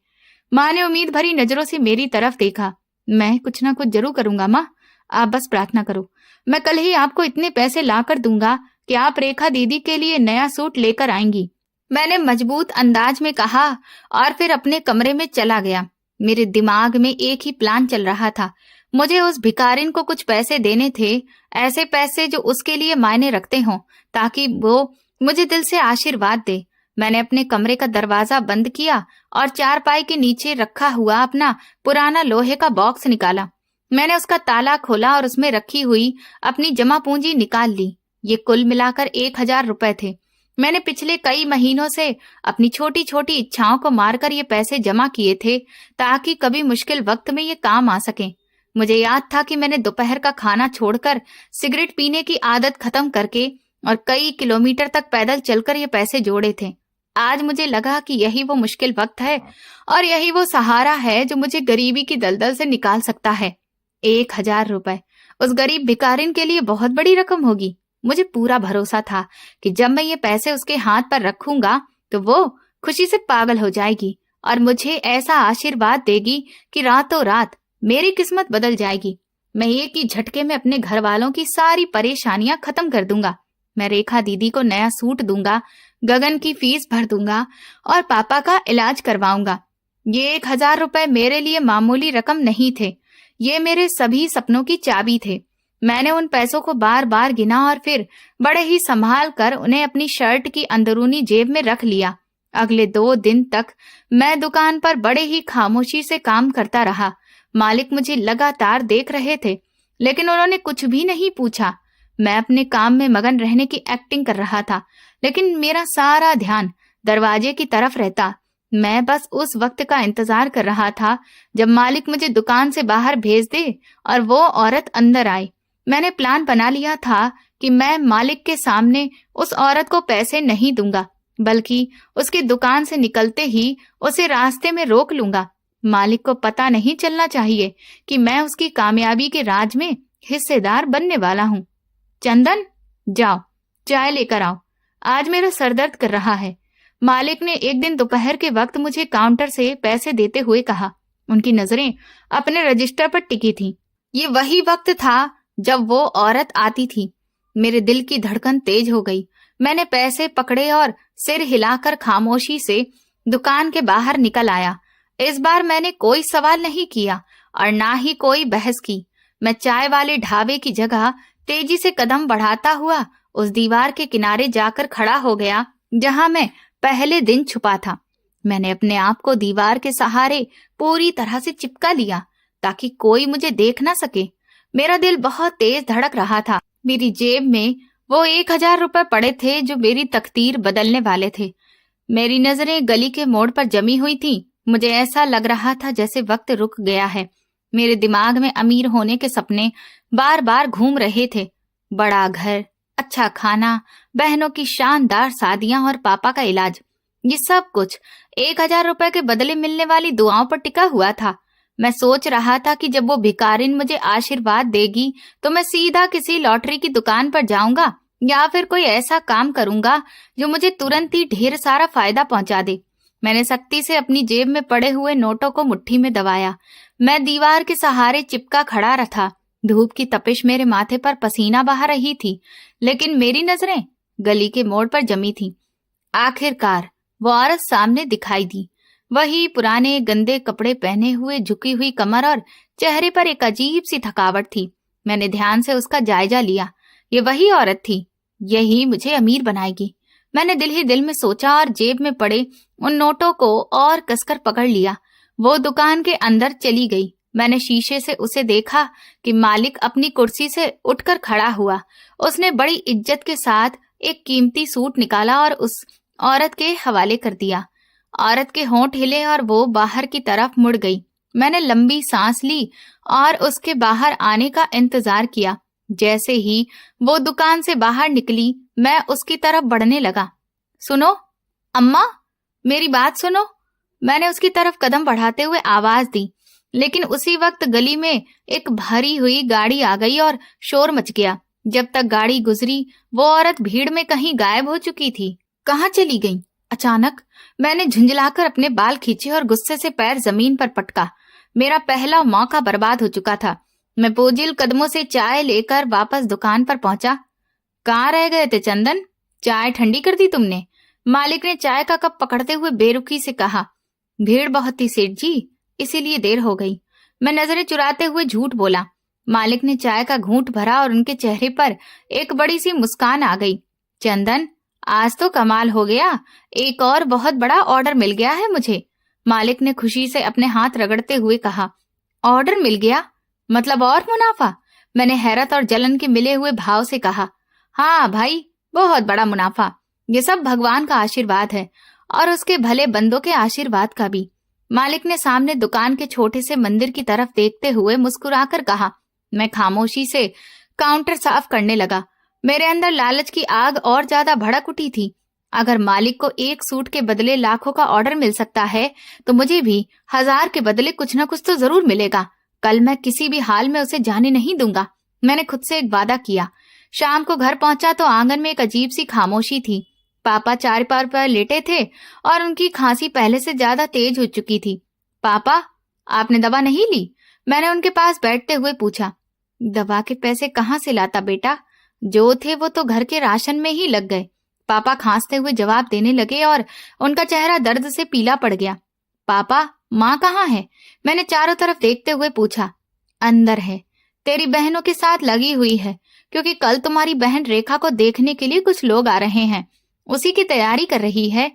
Speaker 1: माँ ने उम्मीद भरी नजरों से मेरी तरफ देखा। मैं कुछ ना कुछ जरूर करूंगा माँ, आप बस प्रार्थना करो। मैं कल ही आपको इतने पैसे लाकर दूंगा कि आप रेखा दीदी के लिए नया सूट लेकर आएंगी, मैंने मजबूत अंदाज में कहा और फिर अपने कमरे में चला गया। मेरे दिमाग में एक ही प्लान चल रहा था। मुझे उस भिखारिन को कुछ पैसे देने थे, ऐसे पैसे जो उसके लिए मायने रखते हों, ताकि वो मुझे दिल से आशीर्वाद दे। मैंने अपने कमरे का दरवाजा बंद किया और चारपाई के नीचे रखा हुआ अपना पुराना लोहे का बॉक्स निकाला। मैंने उसका ताला खोला और उसमें रखी हुई अपनी जमा पूंजी निकाल ली। ये कुल मिलाकर 1000 रुपए थे। मैंने पिछले कई महीनों से अपनी छोटी छोटी इच्छाओं को मारकर ये पैसे जमा किए थे ताकि कभी मुश्किल वक्त में ये काम आ सके। मुझे याद था कि मैंने दोपहर का खाना छोड़कर सिगरेट पीने की आदत खत्म करके और कई किलोमीटर तक पैदल चलकर ये पैसे जोड़े थे। आज मुझे लगा कि यही वो मुश्किल वक्त है और यही वो सहारा है जो मुझे गरीबी की दलदल से निकाल सकता है। 1000 रुपए उस गरीब भिखारिन के लिए बहुत बड़ी रकम होगी। मुझे पूरा भरोसा था कि जब मैं ये पैसे उसके हाथ पर रखूंगा तो वो खुशी से पागल हो जाएगी और मुझे ऐसा आशीर्वाद देगी कि रातों रात मेरी किस्मत बदल जाएगी। मैं एक ही झटके में अपने घर वालों की सारी परेशानियां खत्म कर दूंगा। मैं रेखा दीदी को नया सूट दूंगा, गगन की फीस भर दूंगा और पापा का इलाज करवाऊंगा। ये 1000 रुपए मेरे लिए मामूली रकम नहीं थे, ये मेरे सभी सपनों की चाबी थे। मैंने उन पैसों को बार बार गिना और फिर बड़े ही संभाल कर उन्हें अपनी शर्ट की अंदरूनी जेब में रख लिया। अगले 2 दिन तक मैं दुकान पर बड़े ही खामोशी से काम करता रहा। मालिक मुझे लगातार देख रहे थे, लेकिन उन्होंने कुछ भी नहीं पूछा। मैं अपने काम में मगन रहने की एक्टिंग कर रहा था, लेकिन मेरा सारा ध्यान दरवाजे की तरफ रहता। मैं बस उस वक्त का इंतजार कर रहा था जब मालिक मुझे दुकान से बाहर भेज दे और वो औरत अंदर आए। मैंने प्लान बना लिया था कि मैं मालिक के सामने उस औरत को पैसे नहीं दूंगा, बल्कि उसकी दुकान से निकलते ही उसे रास्ते में रोक लूंगा। मालिक को पता नहीं चलना चाहिए कि मैं उसकी कामयाबी के राज में हिस्सेदार बनने वाला हूँ। चंदन, जाओ चाय लेकर आओ, आज मेरा सरदर्द कर रहा है, मालिक ने एक दिन दोपहर के वक्त मुझे काउंटर से पैसे देते हुए कहा। उनकी नजरें अपने रजिस्टर पर टिकी थीं। ये वही वक्त था जब वो औरत आती थी। मेरे दिल की धड़कन तेज हो गई। मैंने पैसे पकड़े और सिर हिलाकर खामोशी से दुकान के बाहर निकल आया। इस बार मैंने कोई सवाल नहीं किया और ना ही कोई बहस की। मैं चाय वाले ढाबे की जगह तेजी से कदम बढ़ाता हुआ उस दीवार के किनारे जाकर खड़ा हो गया जहां मैं पहले दिन छुपा था। मैंने अपने आप को दीवार के सहारे पूरी तरह से चिपका लिया ताकि कोई मुझे देख ना सके। मेरा दिल बहुत तेज धड़क रहा था। मेरी जेब में वो 1000 रुपए पड़े थे जो मेरी तकदीर बदलने वाले थे। मेरी नजरें गली के मोड़ पर जमी हुई थी। मुझे ऐसा लग रहा था जैसे वक्त रुक गया है। मेरे दिमाग में अमीर होने के सपने बार बार घूम रहे थे। बड़ा घर, अच्छा खाना, बहनों की शानदार शादियां और पापा का इलाज, ये सब कुछ 1000 रुपए के बदले मिलने वाली दुआओं पर टिका हुआ था। मैं सोच रहा था कि जब वो भिखारिन मुझे आशीर्वाद देगी तो मैं सीधा किसी लॉटरी की दुकान पर जाऊंगा या फिर कोई ऐसा काम करूंगा जो मुझे तुरंत ही ढेर सारा फायदा पहुंचा दे। मैंने सख्ती से अपनी जेब में पड़े हुए नोटों को मुट्ठी में दबाया। मैं दीवार के सहारे चिपका खड़ा रहा। धूप की तपिश मेरे माथे पर पसीना बहा रही थी, लेकिन मेरी नजरें गली के मोड़ पर जमी थीं। आखिरकार वो औरत सामने दिखाई दी। वही पुराने गंदे कपड़े पहने हुए, झुकी हुई कमर और चेहरे पर एक अजीब सी थकावट थी। मैंने ध्यान से उसका जायजा लिया। ये वही औरत थी, यही मुझे अमीर बनाएगी। मैंने दिल ही दिल में सोचा और जेब में पड़े उन नोटों को और कसकर पकड़ लिया। वो दुकान के अंदर चली गई। मैंने शीशे से उसे देखा कि मालिक अपनी कुर्सी से उठकर खड़ा हुआ। उसने बड़ी इज्जत के साथ एक कीमती सूट निकाला और उस औरत के हवाले कर दिया। औरत के होंठ हिले और वो बाहर की तरफ मुड़ गई। मैंने लंबी सांस ली और उसके बाहर आने का इंतजार किया। जैसे ही वो दुकान से बाहर निकली, मैं उसकी तरफ बढ़ने लगा। सुनो अम्मा, मेरी बात सुनो। मैंने उसकी तरफ कदम बढ़ाते हुए आवाज दी, लेकिन उसी वक्त गली में एक भरी हुई गाड़ी आ गई और शोर मच गया। जब तक गाड़ी गुजरी, वो औरत भीड़ में कहीं गायब हो चुकी थी। कहाँ चली गई? अचानक मैंने झुंझलाकर अपने बाल खींचे और गुस्से से पैर जमीन पर पटका। मेरा पहला मौका बर्बाद हो चुका था। मैं बोझिल कदमों से चाय लेकर वापस दुकान पर पहुंचा। कहाँ रह गए थे चंदन? चाय ठंडी कर दी तुमने? मालिक ने चाय का कप पकड़ते हुए बेरुखी से कहा। भीड़ बहुत थी सेठ जी, इसीलिए देर हो गई। मैं नजरें चुराते हुए झूठ बोला। मालिक ने चाय का घूंट भरा और उनके चेहरे पर एक बड़ी सी मुस्कान आ गई। चंदन, आज तो कमाल हो गया, एक और बहुत बड़ा ऑर्डर मिल गया है मुझे। मालिक ने खुशी से अपने हाथ रगड़ते हुए कहा। ऑर्डर मिल गया? मतलब और मुनाफा? मैंने हैरत और जलन के मिले हुए भाव से कहा। हाँ भाई, बहुत बड़ा मुनाफा। ये सब भगवान का आशीर्वाद है और उसके भले बंदों के आशीर्वाद का भी। मालिक ने सामने दुकान के छोटे से मंदिर की तरफ देखते हुए मुस्कुराकर कहा। मैं खामोशी से काउंटर साफ करने लगा। मेरे अंदर लालच की आग और ज्यादा भड़क उठी थी। अगर मालिक को एक सूट के बदले लाखों का ऑर्डर मिल सकता है, तो मुझे भी 1000 के बदले कुछ न कुछ तो जरूर मिलेगा। कल मैं किसी भी हाल में उसे जाने नहीं दूंगा। मैंने खुद से एक वादा किया। शाम को घर पहुंचा तो आंगन में एक अजीब सी खामोशी थी। पापा चारपाई पर लेटे थे और उनकी खांसी पहले से ज्यादा तेज हो चुकी थी। पापा, आपने दवा नहीं ली? मैंने उनके पास बैठते हुए पूछा। दवा के पैसे कहाँ से लाता बेटा? जो थे वो तो घर के राशन में ही लग गए। पापा खांसते हुए जवाब देने लगे और उनका चेहरा दर्द से पीला पड़ गया। पापा, माँ कहाँ है? मैंने चारों तरफ देखते हुए पूछा। अंदर है, तेरी बहनों के साथ लगी हुई है, क्योंकि कल तुम्हारी बहन रेखा को देखने के लिए कुछ लोग आ रहे हैं, उसी की तैयारी कर रही है,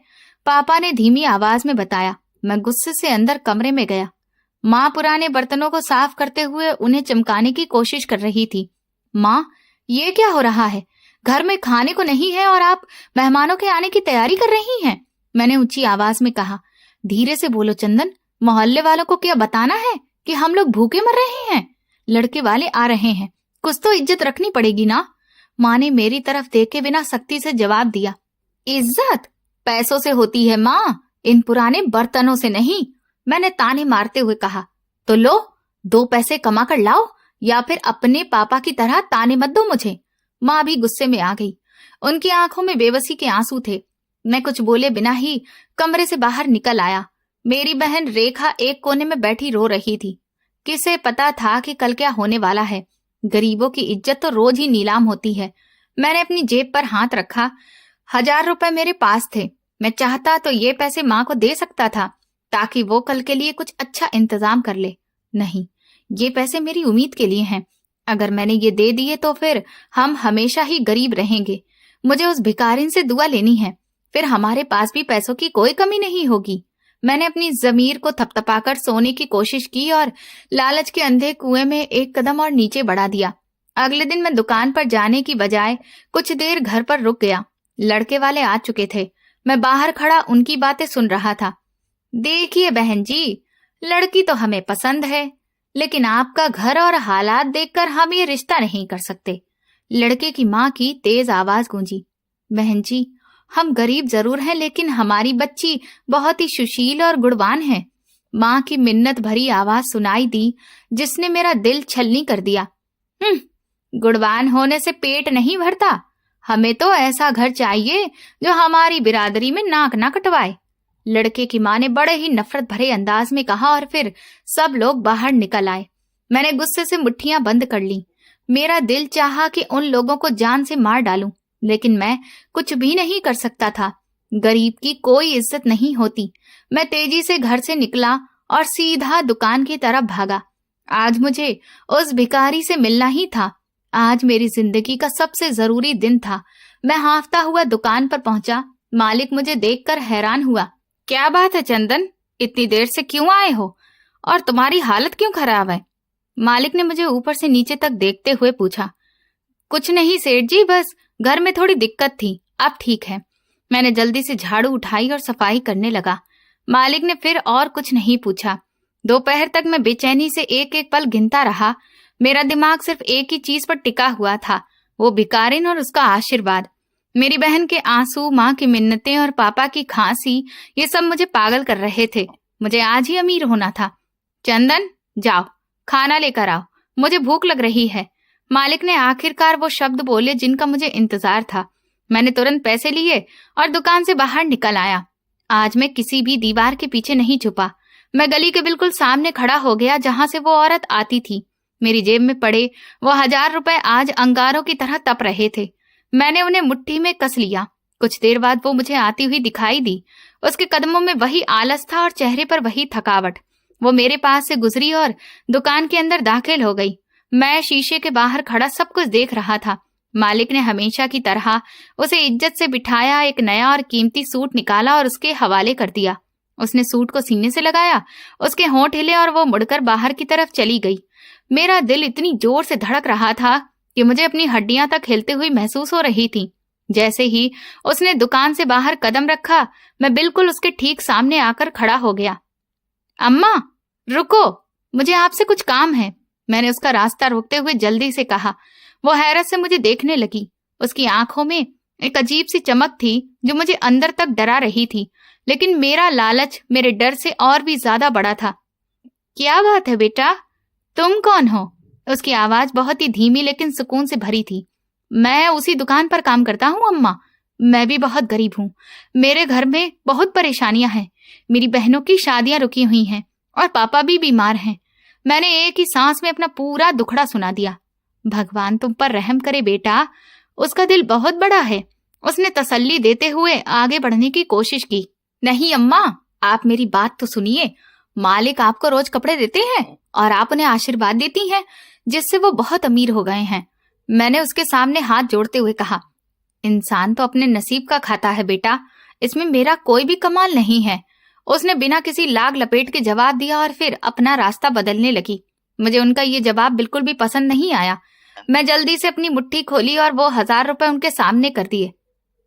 Speaker 1: पापा ने धीमी आवाज में बताया। मैं गुस्से से अंदर कमरे में गया। माँ पुराने बर्तनों को साफ करते हुए उन्हें चमकाने की कोशिश कर रही थी। माँ, ये क्या हो रहा है? घर में खाने को नहीं है और आप मेहमानों के आने की तैयारी कर रही हैं। मैंने ऊंची आवाज में कहा। धीरे से बोलो चंदन, मोहल्ले वालों को क्या बताना है कि हम लोग भूखे मर रहे हैं? लड़के वाले आ रहे हैं, कुछ तो इज्जत रखनी पड़ेगी ना। माँ ने मेरी तरफ देखे बिना सख्ती से जवाब दिया। इज्जत पैसों से होती है माँ, इन पुराने बर्तनों से नहीं। मैंने ताने मारते हुए कहा। तो लो, 2 पैसे कमा कर लाओ, या फिर अपने पापा की तरह ताने मत दो मुझे। माँ भी गुस्से में आ गई। उनकी आंखों में बेबसी के आंसू थे। मैं कुछ बोले बिना ही कमरे से बाहर निकल आया। मेरी बहन रेखा एक कोने में बैठी रो रही थी। किसे पता था कि कल क्या होने वाला है। गरीबों की इज्जत तो रोज ही नीलाम होती है। मैंने अपनी जेब पर हाथ रखा। 1000 रुपए मेरे पास थे। मैं चाहता तो ये पैसे माँ को दे सकता था, ताकि वो कल के लिए कुछ अच्छा इंतजाम कर ले। नहीं, ये पैसे मेरी उम्मीद के लिए हैं। अगर मैंने ये दे दिए तो फिर हम हमेशा ही गरीब रहेंगे। मुझे उस भिखारिन से दुआ लेनी है, फिर हमारे पास भी पैसों की कोई कमी नहीं होगी। मैंने अपनी जमीर को थपथपाकर सोने की कोशिश की और लालच के अंधे कुएं में एक कदम और नीचे बढ़ा दिया। अगले दिन मैं दुकान पर जाने की बजाय कुछ देर घर पर रुक गया। लड़के वाले आ चुके थे। मैं बाहर खड़ा उनकी बातें सुन रहा था। देखिए बहन जी, लड़की तो हमें पसंद है, लेकिन आपका घर और हालात देखकर हम ये रिश्ता नहीं कर सकते। लड़के की माँ की तेज आवाज गूंजी। बहन जी, हम गरीब जरूर हैं, लेकिन हमारी बच्ची बहुत ही सुशील और गुणवान है। माँ की मिन्नत भरी आवाज सुनाई दी, जिसने मेरा दिल छलनी कर दिया। गुणवान होने से पेट नहीं भरता। हमें तो ऐसा घर चाहिए जो हमारी बिरादरी में नाक ना कटवाए। लड़के की माँ ने बड़े ही नफरत भरे अंदाज में कहा और फिर सब लोग बाहर निकल आए। मैंने गुस्से से मुट्ठियां बंद कर ली। मेरा दिल चाहा कि उन लोगों को जान से मार डालूं, लेकिन मैं कुछ भी नहीं कर सकता था। गरीब की कोई इज्जत नहीं होती। मैं तेजी से घर से निकला और सीधा दुकान की तरफ भागा। आज मुझे उस भिखारी से मिलना ही था। आज मेरी जिंदगी का सबसे जरूरी दिन था। मैं हांफता हुआ दुकान पर पहुंचा। मालिक मुझे देखकर हैरान हुआ। क्या बात है चंदन, इतनी देर से क्यों आए हो? और तुम्हारी हालत क्यों खराब है? मालिक ने मुझे ऊपर से नीचे तक देखते हुए पूछा। कुछ नहीं सेठ जी, बस घर में थोड़ी दिक्कत थी, अब ठीक है। मैंने जल्दी से झाड़ू उठाई और सफाई करने लगा। मालिक ने फिर और कुछ नहीं पूछा। दोपहर तक मैं बेचैनी से एक एक पल गिनता रहा। मेरा दिमाग सिर्फ एक ही चीज पर टिका हुआ था, वो भिखारिन और उसका आशीर्वाद। मेरी बहन के आंसू, माँ की मिन्नतें और पापा की खांसी, ये सब मुझे पागल कर रहे थे। मुझे आज ही अमीर होना था। चंदन, जाओ खाना लेकर आओ, मुझे भूख लग रही है। मालिक ने आखिरकार वो शब्द बोले जिनका मुझे इंतजार था। मैंने तुरंत पैसे लिए और दुकान से बाहर निकल आया। आज मैं किसी भी दीवार के पीछे नहीं छुपा। मैं गली के बिल्कुल सामने खड़ा हो गया जहां से वो औरत आती थी। मेरी जेब में पड़े वो 1000 रुपए आज अंगारों की तरह तप रहे थे। मैंने उन्हें मुट्ठी में कस लिया। कुछ देर बाद वो मुझे आती हुई दिखाई दी। उसके कदमों में वही आलस था और चेहरे पर वही थकावट। वो मेरे पास से गुजरी और दुकान के अंदर दाखिल हो गई। मैं शीशे के बाहर खड़ा सब कुछ देख रहा था। मालिक ने हमेशा की तरह उसे इज्जत से बिठाया, एक नया और कीमती सूट निकाला और उसके हवाले कर दिया। उसने सूट को सीने से लगाया, उसके होंठ हिले और वो मुड़कर बाहर की तरफ चली गई। मेरा दिल इतनी जोर से धड़क रहा था कि मुझे अपनी हड्डियां तक हिलती हुई महसूस हो रही थी। जैसे ही उसने दुकान से बाहर कदम रखा, मैं बिल्कुल उसके ठीक सामने आकर खड़ा हो गया। अम्मा, रुको, मुझे आपसे कुछ काम है, मैंने उसका रास्ता रोकते हुए जल्दी से कहा। वो हैरत से मुझे देखने लगी। उसकी आंखों में एक अजीब सी चमक थी जो मुझे अंदर तक डरा रही थी, लेकिन मेरा लालच मेरे डर से और भी ज्यादा बड़ा था। क्या बात है बेटा, तुम कौन हो? उसकी आवाज बहुत ही धीमी लेकिन सुकून से भरी थी। मैं उसी दुकान पर काम करता हूँ अम्मा। मैं भी बहुत गरीब हूँ। मेरे घर में बहुत परेशानियां हैं। मेरी बहनों की शादियां रुकी हुई हैं और पापा भी बीमार हैं। मैंने एक ही सांस में अपना पूरा दुखड़ा सुना दिया। भगवान तुम पर रहम करे बेटा, उसका दिल बहुत बड़ा है। उसने तसल्ली देते हुए आगे बढ़ने की कोशिश की। नहीं अम्मा, आप मेरी बात तो सुनिए। मालिक आपको रोज कपड़े देते हैं और आप उन्हें आशीर्वाद देती हैं, जिससे वो बहुत अमीर हो गए हैं। मैंने उसके सामने हाथ जोड़ते हुए कहा, इंसान तो अपने नसीब का खाता है बेटा, इसमें मेरा कोई भी कमाल नहीं है। उसने बिना किसी लाग लपेट के जवाब दिया और फिर अपना रास्ता बदलने लगी। मुझे उनका ये जवाब बिल्कुल भी पसंद नहीं आया। मैं जल्दी से अपनी मुट्ठी खोली और वो 1000 रुपए उनके सामने कर दिए।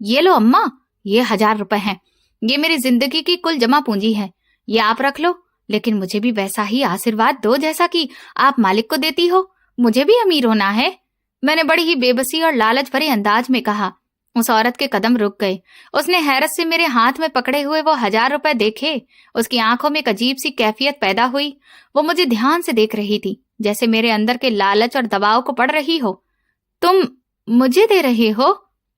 Speaker 1: ये लो अम्मा, ये 1000 रुपए हैं। ये मेरी जिंदगी की कुल जमा पूंजी है। ये आप रख लो, लेकिन मुझे भी वैसा ही आशीर्वाद दो जैसा कि आप मालिक को देती हो। मुझे भी अमीर होना है। मैंने बड़ी ही बेबसी और लालच भरे अंदाज में कहा। उस औरत के कदम रुक गए। उसने हैरत से मेरे हाथ में पकड़े हुए वो 1000 रुपए देखे। उसकी आंखों में एक अजीब सी कैफियत पैदा हुई। वो मुझे ध्यान से देख रही थी, जैसे मेरे अंदर के लालच और दबाव को पढ़ रही हो। तुम मुझे दे रहे हो?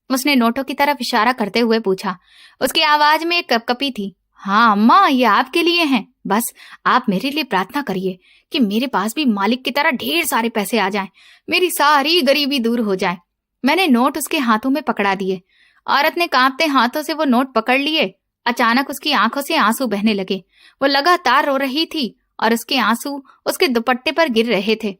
Speaker 1: उसने नोटों की तरफ इशारा करते हुए पूछा। उसकी आवाज में एक कपकपी थी। हाँ अम्मा, ये आपके लिए हैं। बस आप मेरे लिए प्रार्थना करिए कि मेरे पास भी मालिक की तरह ढेर सारे पैसे आ जाएं, मेरी सारी गरीबी दूर हो जाए। मैंने नोट उसके हाथों में पकड़ा दिए। औरत ने कांपते हाथों से वो नोट पकड़ लिए। अचानक उसकी आंखों से आंसू बहने लगे। वो लगातार रो रही थी और उसके आंसू उसके दुपट्टे पर गिर रहे थे।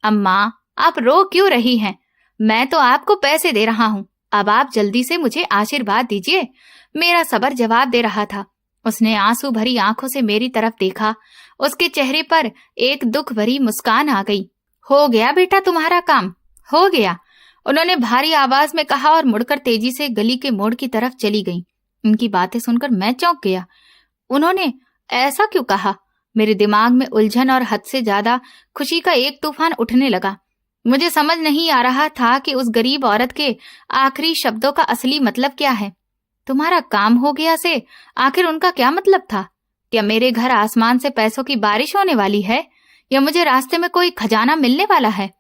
Speaker 1: अम्मा, आप रो क्यों रही हैं? मैं तो आपको पैसे दे रहा हूँ, अब आप जल्दी से मुझे आशीर्वाद दीजिए। मेरा सबर जवाब दे रहा था। उसने आंसू भरी आंखों से मेरी तरफ देखा। उसके चेहरे पर एक दुख भरी मुस्कान आ गई। हो गया बेटा तुम्हारा काम, हो गया, उन्होंने भारी आवाज में कहा और मुड़कर तेजी से गली के मोड़ की तरफ चली गई। उनकी बातें सुनकर मैं चौंक गया। उन्होंने ऐसा क्यों कहा? मेरे दिमाग में उलझन और हद से ज्यादा खुशी का एक तूफान उठने लगा। मुझे समझ नहीं आ रहा था कि उस गरीब औरत के आखिरी शब्दों का असली मतलब क्या है। तुम्हारा काम हो गया से आखिर उनका क्या मतलब था? क्या मेरे घर आसमान से पैसों की बारिश होने वाली है, या मुझे रास्ते में कोई खजाना मिलने वाला है?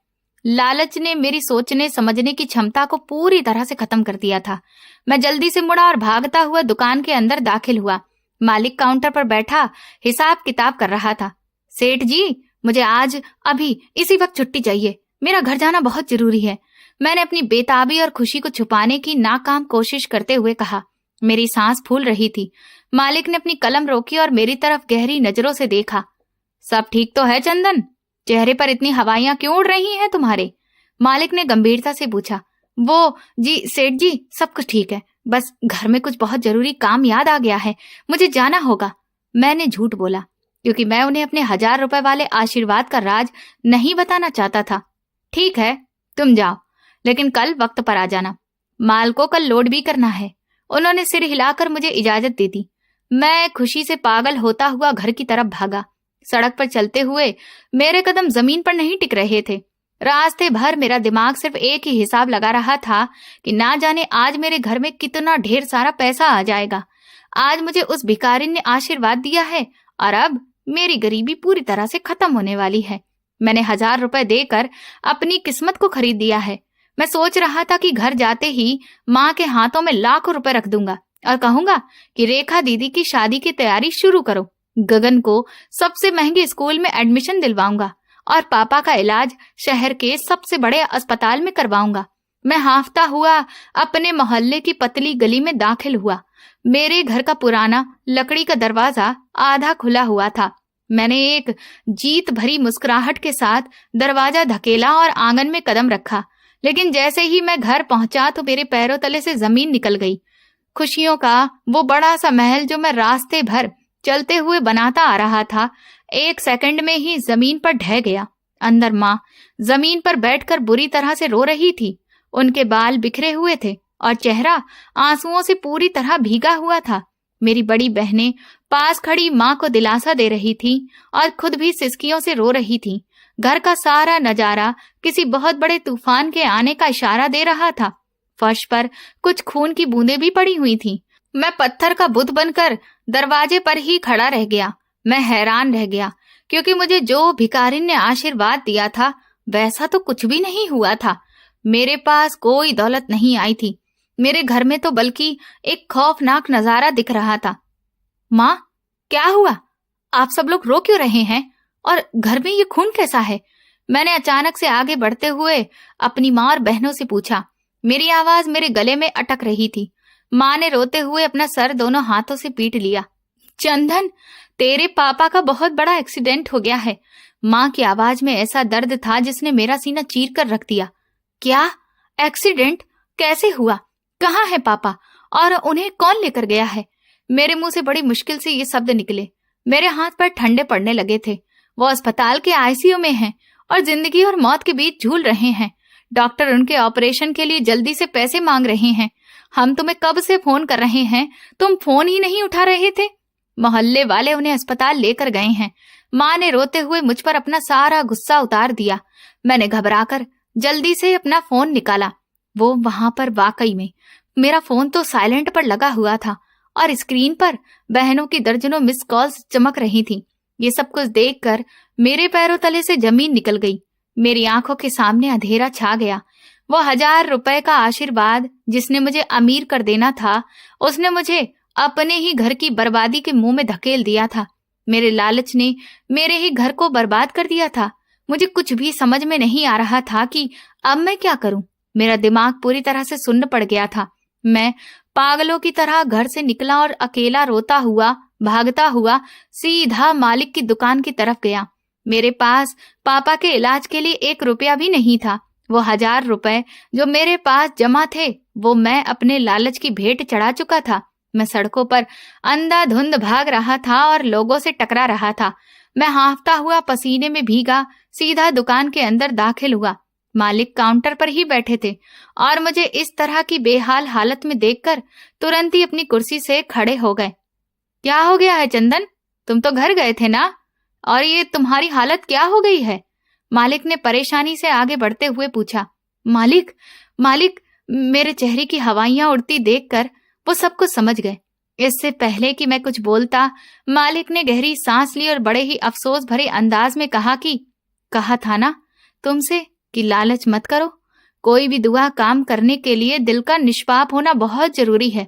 Speaker 1: लालच ने मेरी सोचने समझने की क्षमता को पूरी तरह से खत्म कर दिया था। मैं जल्दी से मुड़ा और भागता हुआ दुकान के अंदर दाखिल हुआ। मालिक काउंटर पर बैठा हिसाब किताब कर रहा था। सेठ जी, मुझे आज अभी इसी वक्त छुट्टी चाहिए, मेरा घर जाना बहुत जरूरी है, मैंने अपनी बेताबी और खुशी को छुपाने की नाकाम कोशिश करते हुए कहा। मेरी सांस फूल रही थी। मालिक ने अपनी कलम रोकी और मेरी तरफ गहरी नजरों से देखा। सब ठीक तो है चंदन? चेहरे पर इतनी हवाइयां क्यों उड़ रही हैं तुम्हारे? मालिक ने गंभीरता से पूछा। वो जी सेठ जी, सब कुछ ठीक है, बस घर में कुछ बहुत जरूरी काम याद आ गया है, मुझे जाना होगा। मैंने झूठ बोला। क्योंकि मैं उन्हें अपने 1000 रुपए वाले आशीर्वाद का राज नहीं बताना चाहता था। ठीक है, तुम जाओ, लेकिन कल वक्त पर आ जाना। माल को कल लोड भी करना है। उन्होंने सिर हिलाकर मुझे इजाजत दे दी। मैं खुशी से पागल होता हुआ घर की तरफ भागा। सड़क पर चलते हुए मेरे कदम जमीन पर नहीं टिक रहे थे। रास्ते भर मेरा दिमाग सिर्फ एक ही हिसाब लगा रहा था कि ना जाने आज मेरे घर में कितना ढेर सारा पैसा आ जाएगा। आज मुझे उस भिखारिन ने आशीर्वाद दिया है और अब मेरी गरीबी पूरी तरह से खत्म होने वाली है। मैंने 1000 रुपए देकर अपनी किस्मत को खरीद दिया है। मैं सोच रहा था कि घर जाते ही माँ के हाथों में लाखों रुपए रख दूंगा और कहूंगा कि रेखा दीदी की शादी की तैयारी शुरू करो। गगन को सबसे महंगे स्कूल में एडमिशन दिलवाऊंगा और पापा का इलाज शहर के सबसे बड़े अस्पताल में करवाऊंगा। मैं हांफता हुआ अपने मोहल्ले की पतली गली में दाखिल हुआ। मेरे घर का पुराना लकड़ी का दरवाजा आधा खुला हुआ था। मैंने एक जीत भरी मुस्कुराहट के साथ दरवाजा धकेला और आंगन में कदम रखा, लेकिन जैसे ही मैं घर पहुंचा तो मेरे पैरों तले से जमीन निकल गई। खुशियों का वो बड़ा सा महल जो मैं रास्ते भर चलते हुए बनाता आ रहा था, 1 सेकंड में ही जमीन पर ढह गया। अंदर माँ जमीन पर बैठकर बुरी तरह से रो रही थी। उनके बाल बिखरे हुए थे और चेहरा आंसुओं से पूरी तरह भीगा हुआ था। मेरी बड़ी बहनें पास खड़ी माँ को दिलासा दे रही थी और खुद भी सिसकियों से रो रही थी। घर का सारा नजारा किसी बहुत बड़े तूफान के आने का इशारा दे रहा था। फर्श पर कुछ खून की बूंदें भी पड़ी हुई थीं। मैं पत्थर का बुत बनकर दरवाजे पर ही खड़ा रह गया। मैं हैरान रह गया क्योंकि मुझे जो भिखारिन ने आशीर्वाद दिया था वैसा तो कुछ भी नहीं हुआ था। मेरे पास कोई दौलत नहीं आई थी। मेरे घर में तो बल्कि एक खौफनाक नजारा दिख रहा था। माँ, क्या हुआ? आप सब लोग रो क्यों रहे हैं? और घर में ये खून कैसा है? मैंने अचानक से आगे बढ़ते हुए अपनी माँ और बहनों से पूछा। मेरी आवाज मेरे गले में अटक रही थी। माँ ने रोते हुए अपना सर दोनों हाथों से पीट लिया। चंदन, तेरे पापा का बहुत बड़ा एक्सीडेंट हो गया है। माँ की आवाज में ऐसा दर्द था जिसने मेरा सीना चीर कर रख दिया। क्या एक्सीडेंट? कैसे हुआ? कहाँ है पापा और उन्हें कौन लेकर गया है? मेरे मुंह से बड़ी मुश्किल से ये शब्द निकले। मेरे हाथ पर ठंडे पड़ने लगे थे। वो अस्पताल के आईसीयू में हैं और जिंदगी और मौत के बीच झूल रहे हैं। डॉक्टर उनके ऑपरेशन के लिए जल्दी से पैसे मांग रहे हैं। हम तुम्हें कब से फोन कर रहे हैं, तुम फोन ही नहीं उठा रहे थे। मोहल्ले वाले उन्हें अस्पताल लेकर गए हैं। माँ ने रोते हुए मुझ पर अपना सारा गुस्सा उतार दिया। मैंने घबराकर जल्दी से अपना फोन निकाला। वो वहां पर वाकई में मेरा फोन तो साइलेंट पर लगा हुआ था और स्क्रीन पर बहनों की दर्जनों मिस कॉल्स चमक रही थी। ये सब कुछ देखकर मेरे पैरों तले से जमीन निकल गई। मेरी आंखों के सामने अंधेरा छा गया। वो 1000 रुपए का आशीर्वाद जिसने मुझे अमीर कर देना था, उसने मुझे अपने ही घर की बर्बादी के मुंह में धकेल दिया था। मेरे लालच ने मेरे ही घर को बर्बाद कर दिया था। मुझे कुछ भी समझ में नहीं आ रहा था कि अब मैं क्या करूं। मेरा दिमाग पूरी तरह से सुन्न पड़ गया था। मैं पागलों की तरह घर से निकला और अकेला रोता हुआ भागता हुआ सीधा मालिक की दुकान की तरफ गया। मेरे पास पापा के इलाज के लिए 1 रुपया भी नहीं था। वो 1000 रुपए जो मेरे पास जमा थे वो मैं अपने लालच की भेंट चढ़ा चुका था। मैं सड़कों पर अंधाधुंध भाग रहा था और लोगों से टकरा रहा था। मैं हांफता हुआ पसीने में भीगा सीधा दुकान के अंदर दाखिल हुआ। मालिक काउंटर पर ही बैठे थे और मुझे इस तरह की बेहाल हालत में देखकर तुरंत ही अपनी कुर्सी से खड़े हो गए। क्या हो गया है चंदन? तुम तो घर गए थे ना, और ये तुम्हारी हालत क्या हो गई है? मालिक ने परेशानी से आगे बढ़ते हुए पूछा। मालिक, मेरे चेहरे की हवाइयां उड़ती देखकर वो सब कुछ समझ गए। इससे पहले कि मैं कुछ बोलता, मालिक ने गहरी सांस ली और बड़े ही अफसोस भरे अंदाज में कहा कि कहा था ना तुमसे कि लालच मत करो। कोई भी दुआ काम करने के लिए दिल का निष्पाप होना बहुत जरूरी है।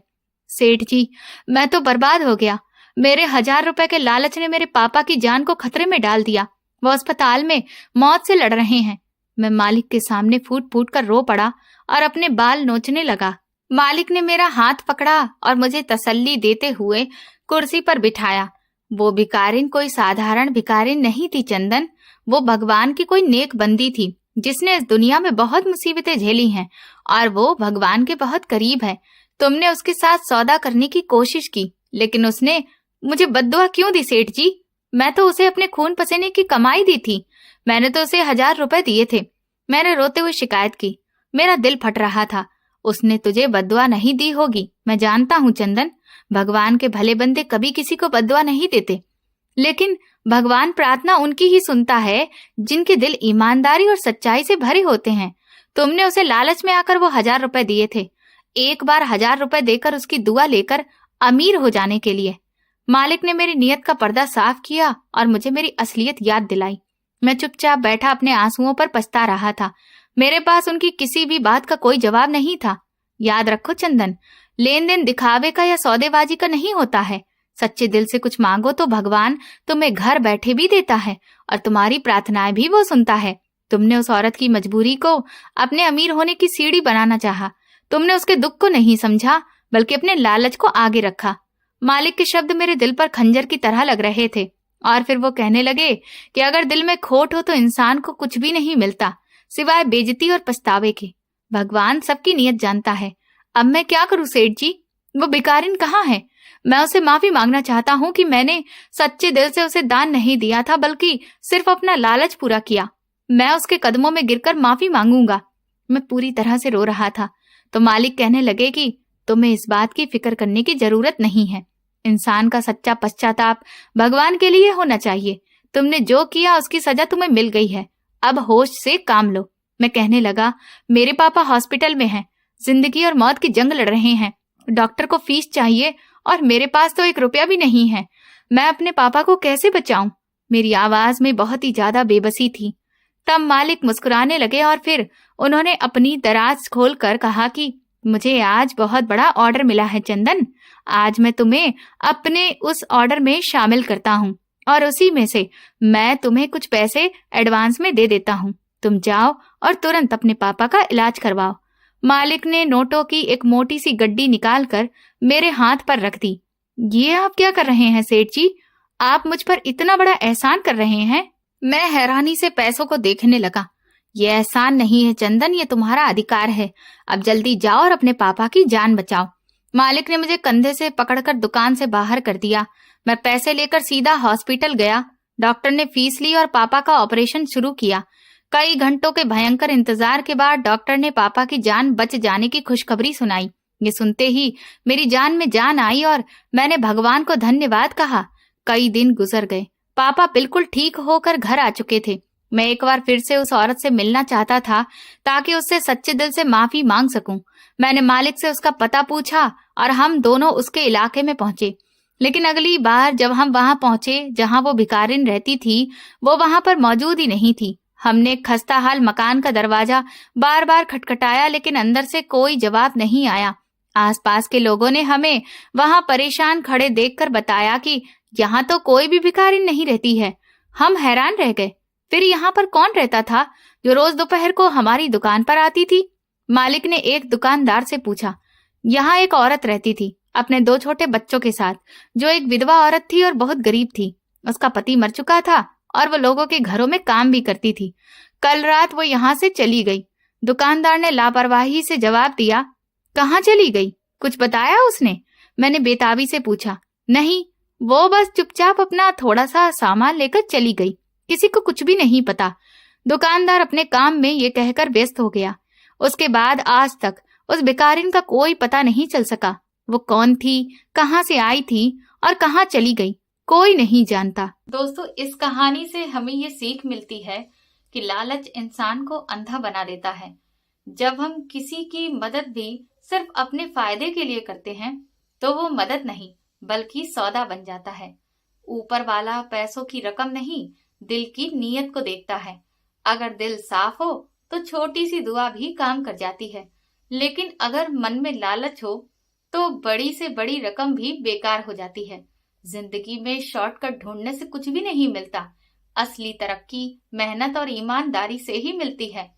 Speaker 1: सेठ जी, मैं तो बर्बाद हो गया। मेरे 1000 रुपए के लालच ने मेरे पापा की जान को खतरे में डाल दिया। वो अस्पताल में मौत से लड़ रहे हैं। मैं मालिक के सामने फूट फूट कर रो पड़ा और अपने बाल नोचने लगा। मालिक ने मेरा हाथ पकड़ा और मुझे तसल्ली देते हुए कुर्सी पर बिठाया। वो भिखारिन कोई साधारण भिखारिन नहीं थी चंदन। वो भगवान की कोई नेक बंदी थी जिसने इस दुनिया में बहुत मुसीबतें झेली हैं और वो भगवान के बहुत करीब है। तुमने उसके साथ सौदा करने की कोशिश की, लेकिन उसने मुझे बद्दुआ क्यों दी सेठ जी? मैं तो उसे अपने खून पसीने की कमाई दी थी। मैंने तो उसे 1000 रुपए दिए थे। मैंने रोते हुए शिकायत की। मेरा दिल फट रहा था। उसने तुझे बद्दुआ नहीं दी होगी, मैं जानता हूँ चंदन। भगवान के भले बंदे कभी किसी को बद्दुआ नहीं देते, लेकिन भगवान प्रार्थना उनकी ही सुनता है जिनके दिल ईमानदारी और सच्चाई से भरे होते हैं। तुमने उसे लालच में आकर वो 1000 रुपए दिए थे, एक बार 1000 रुपए देकर उसकी दुआ लेकर अमीर हो जाने के लिए। मालिक ने मेरी नियत का पर्दा साफ किया और मुझे मेरी असलियत याद दिलाई। मैं चुपचाप बैठा अपने आंसुओं पर पछता रहा था। मेरे पास उनकी किसी भी बात का कोई जवाब नहीं था। याद रखो चंदन, लेन देन दिखावे का या सौदेबाजी का नहीं होता है। सच्चे दिल से कुछ मांगो तो भगवान तुम्हें घर बैठे भी देता है और तुम्हारी प्रार्थनाएं भी वो सुनता है। तुमने उस औरत की मजबूरी को अपने अमीर होने की सीढ़ी बनाना चाहा। तुमने उसके दुख को नहीं समझा, बल्कि अपने लालच को आगे रखा। मालिक के शब्द मेरे दिल पर खंजर की तरह लग रहे थे। और फिर वो कहने लगे कि अगर दिल में खोट हो तो इंसान को कुछ भी नहीं मिलता सिवाय बेइज्जती और पछतावे के। भगवान सबकी नियत जानता है। अब मैं क्या करूं सेठ जी? वो भिखारिन कहाँ है? मैं उसे माफी मांगना चाहता हूँ कि मैंने सच्चे दिल से उसे दान नहीं दिया था, बल्कि सिर्फ अपना लालच पूरा किया। मैं उसके कदमों में गिरकर माफी मांगूंगा। मैं पूरी तरह से रो रहा था तो मालिक कहने लगे कि तुम्हें इस बात की फिक्र करने की जरूरत नहीं है। इंसान का सच्चा पश्चाताप भगवान के लिए होना चाहिए। तुमने जो किया उसकी सजा तुम्हें मिल गई है। अब होश से काम लो। मैं कहने लगा, मेरे पापा हॉस्पिटल में हैं, जिंदगी और मौत की जंग लड़ रहे हैं। डॉक्टर को फीस चाहिए और मेरे पास तो 1 रुपया भी नहीं है। मैं अपने पापा को कैसे बचाऊं? मेरी आवाज में बहुत ही ज्यादा बेबसी थी। तब मालिक मुस्कुराने लगे और फिर उन्होंने अपनी दराज खोलकर कहा कि मुझे आज बहुत बड़ा ऑर्डर मिला है चंदन। आज मैं तुम्हें अपने उस ऑर्डर में शामिल करता हूँ और उसी में से मैं तुम्हें कुछ पैसे एडवांस में दे देता हूँ। तुम जाओ और तुरंत अपने पापा का इलाज करवाओ। मालिक ने नोटों की एक मोटी सी गड्डी निकालकर मेरे हाथ पर रख दी। ये आप क्या कर रहे हैं सेठ जी? आप मुझ पर इतना बड़ा एहसान कर रहे हैं? मैं हैरानी से पैसों को देखने लगा। ये एहसान नहीं है चंदन, ये तुम्हारा अधिकार है। अब जल्दी जाओ और अपने पापा की जान बचाओ। मालिक ने मुझे कंधे से पकड़कर दुकान से बाहर कर दिया। मैं पैसे लेकर सीधा हॉस्पिटल गया। डॉक्टर ने फीस ली और पापा का ऑपरेशन शुरू किया। कई घंटों के भयंकर इंतजार के बाद डॉक्टर ने पापा की जान बच जाने की खुशखबरी सुनाई। ये सुनते ही मेरी जान में जान आई और मैंने भगवान को धन्यवाद कहा। कई दिन गुजर गए। पापा बिल्कुल ठीक होकर घर आ चुके थे। मैं एक बार फिर से उस औरत से मिलना चाहता था ताकि उससे सच्चे दिल से माफी मांग सकूं। मैंने मालिक से उसका पता पूछा और हम दोनों उसके इलाके में पहुंचे। लेकिन अगली बार जब हम वहां पहुंचे जहां वो भिखारिन रहती थी, वो वहां पर मौजूद ही नहीं थी। हमने खस्ता हाल मकान का दरवाजा बार बार खटखटाया, लेकिन अंदर से कोई जवाब नहीं आया। आसपास के लोगों ने हमें वहां परेशान खड़े देखकर बताया कि यहाँ तो कोई भी भिखारिन नहीं रहती है। हम हैरान रह गए। फिर यहाँ पर कौन रहता था जो रोज दोपहर को हमारी दुकान पर आती थी? मालिक ने एक दुकानदार से पूछा। यहाँ एक औरत रहती थी अपने 2 छोटे बच्चों के साथ, जो एक विधवा औरत थी और बहुत गरीब थी। उसका पति मर चुका था और वो लोगों के घरों में काम भी करती थी। कल रात वो यहाँ से चली गई। दुकानदार ने लापरवाही से जवाब दिया। कहाँ चली गई? कुछ बताया उसने? मैंने बेताबी से पूछा। नहीं, वो बस चुपचाप अपना थोड़ा सा सामान लेकर चली गई। किसी को कुछ भी नहीं पता। दुकानदार अपने काम में ये कहकर व्यस्त हो गया। उसके बाद आज तक उस भिखारिन का कोई पता नहीं चल सका। वो कौन थी, कहाँ से आई थी और कहाँ चली गई, कोई नहीं जानता। दोस्तों, इस कहानी से हमें ये सीख मिलती है कि लालच इंसान को अंधा बना देता है। जब हम किसी की मदद भी सिर्फ अपने फायदे के लिए करते हैं तो वो मदद नहीं बल्कि सौदा बन जाता है। ऊपर वाला पैसों की रकम नहीं, दिल की नीयत को देखता है। अगर दिल साफ हो तो छोटी सी दुआ भी काम कर जाती है, लेकिन अगर मन में लालच हो तो बड़ी से बड़ी रकम भी बेकार हो जाती है। जिंदगी में शॉर्टकट ढूंढने से कुछ भी नहीं मिलता। असली तरक्की मेहनत और ईमानदारी से ही मिलती है।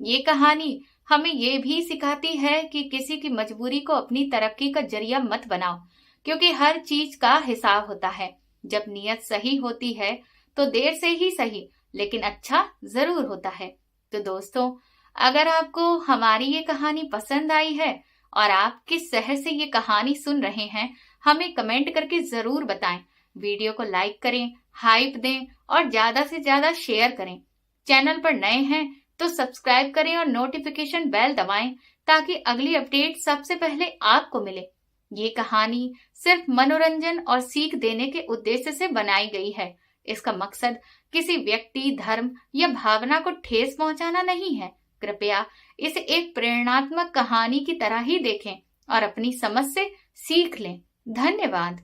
Speaker 1: ये कहानी हमें ये भी सिखाती है कि किसी की मजबूरी को अपनी तरक्की का जरिया मत बनाओ, क्योंकि हर चीज का हिसाब होता है। जब नीयत सही होती है तो देर से ही सही, लेकिन अच्छा जरूर होता है। तो दोस्तों, अगर आपको हमारी ये कहानी पसंद आई है और आप किस शहर से ये कहानी सुन रहे हैं, हमें कमेंट करके जरूर बताएं। वीडियो को लाइक करें, हाइप दें और ज्यादा से ज्यादा शेयर करें। चैनल पर नए हैं तो सब्सक्राइब करें और नोटिफिकेशन बेल दबाएं ताकि अगली अपडेट सबसे पहले आपको मिले। ये कहानी सिर्फ मनोरंजन और सीख देने के उद्देश्य से बनाई गई है। इसका मकसद किसी व्यक्ति, धर्म या भावना को ठेस पहुंचाना नहीं है। कृपया इसे एक प्रेरणात्मक कहानी की तरह ही देखें और अपनी समझ से सीख लें। धन्यवाद।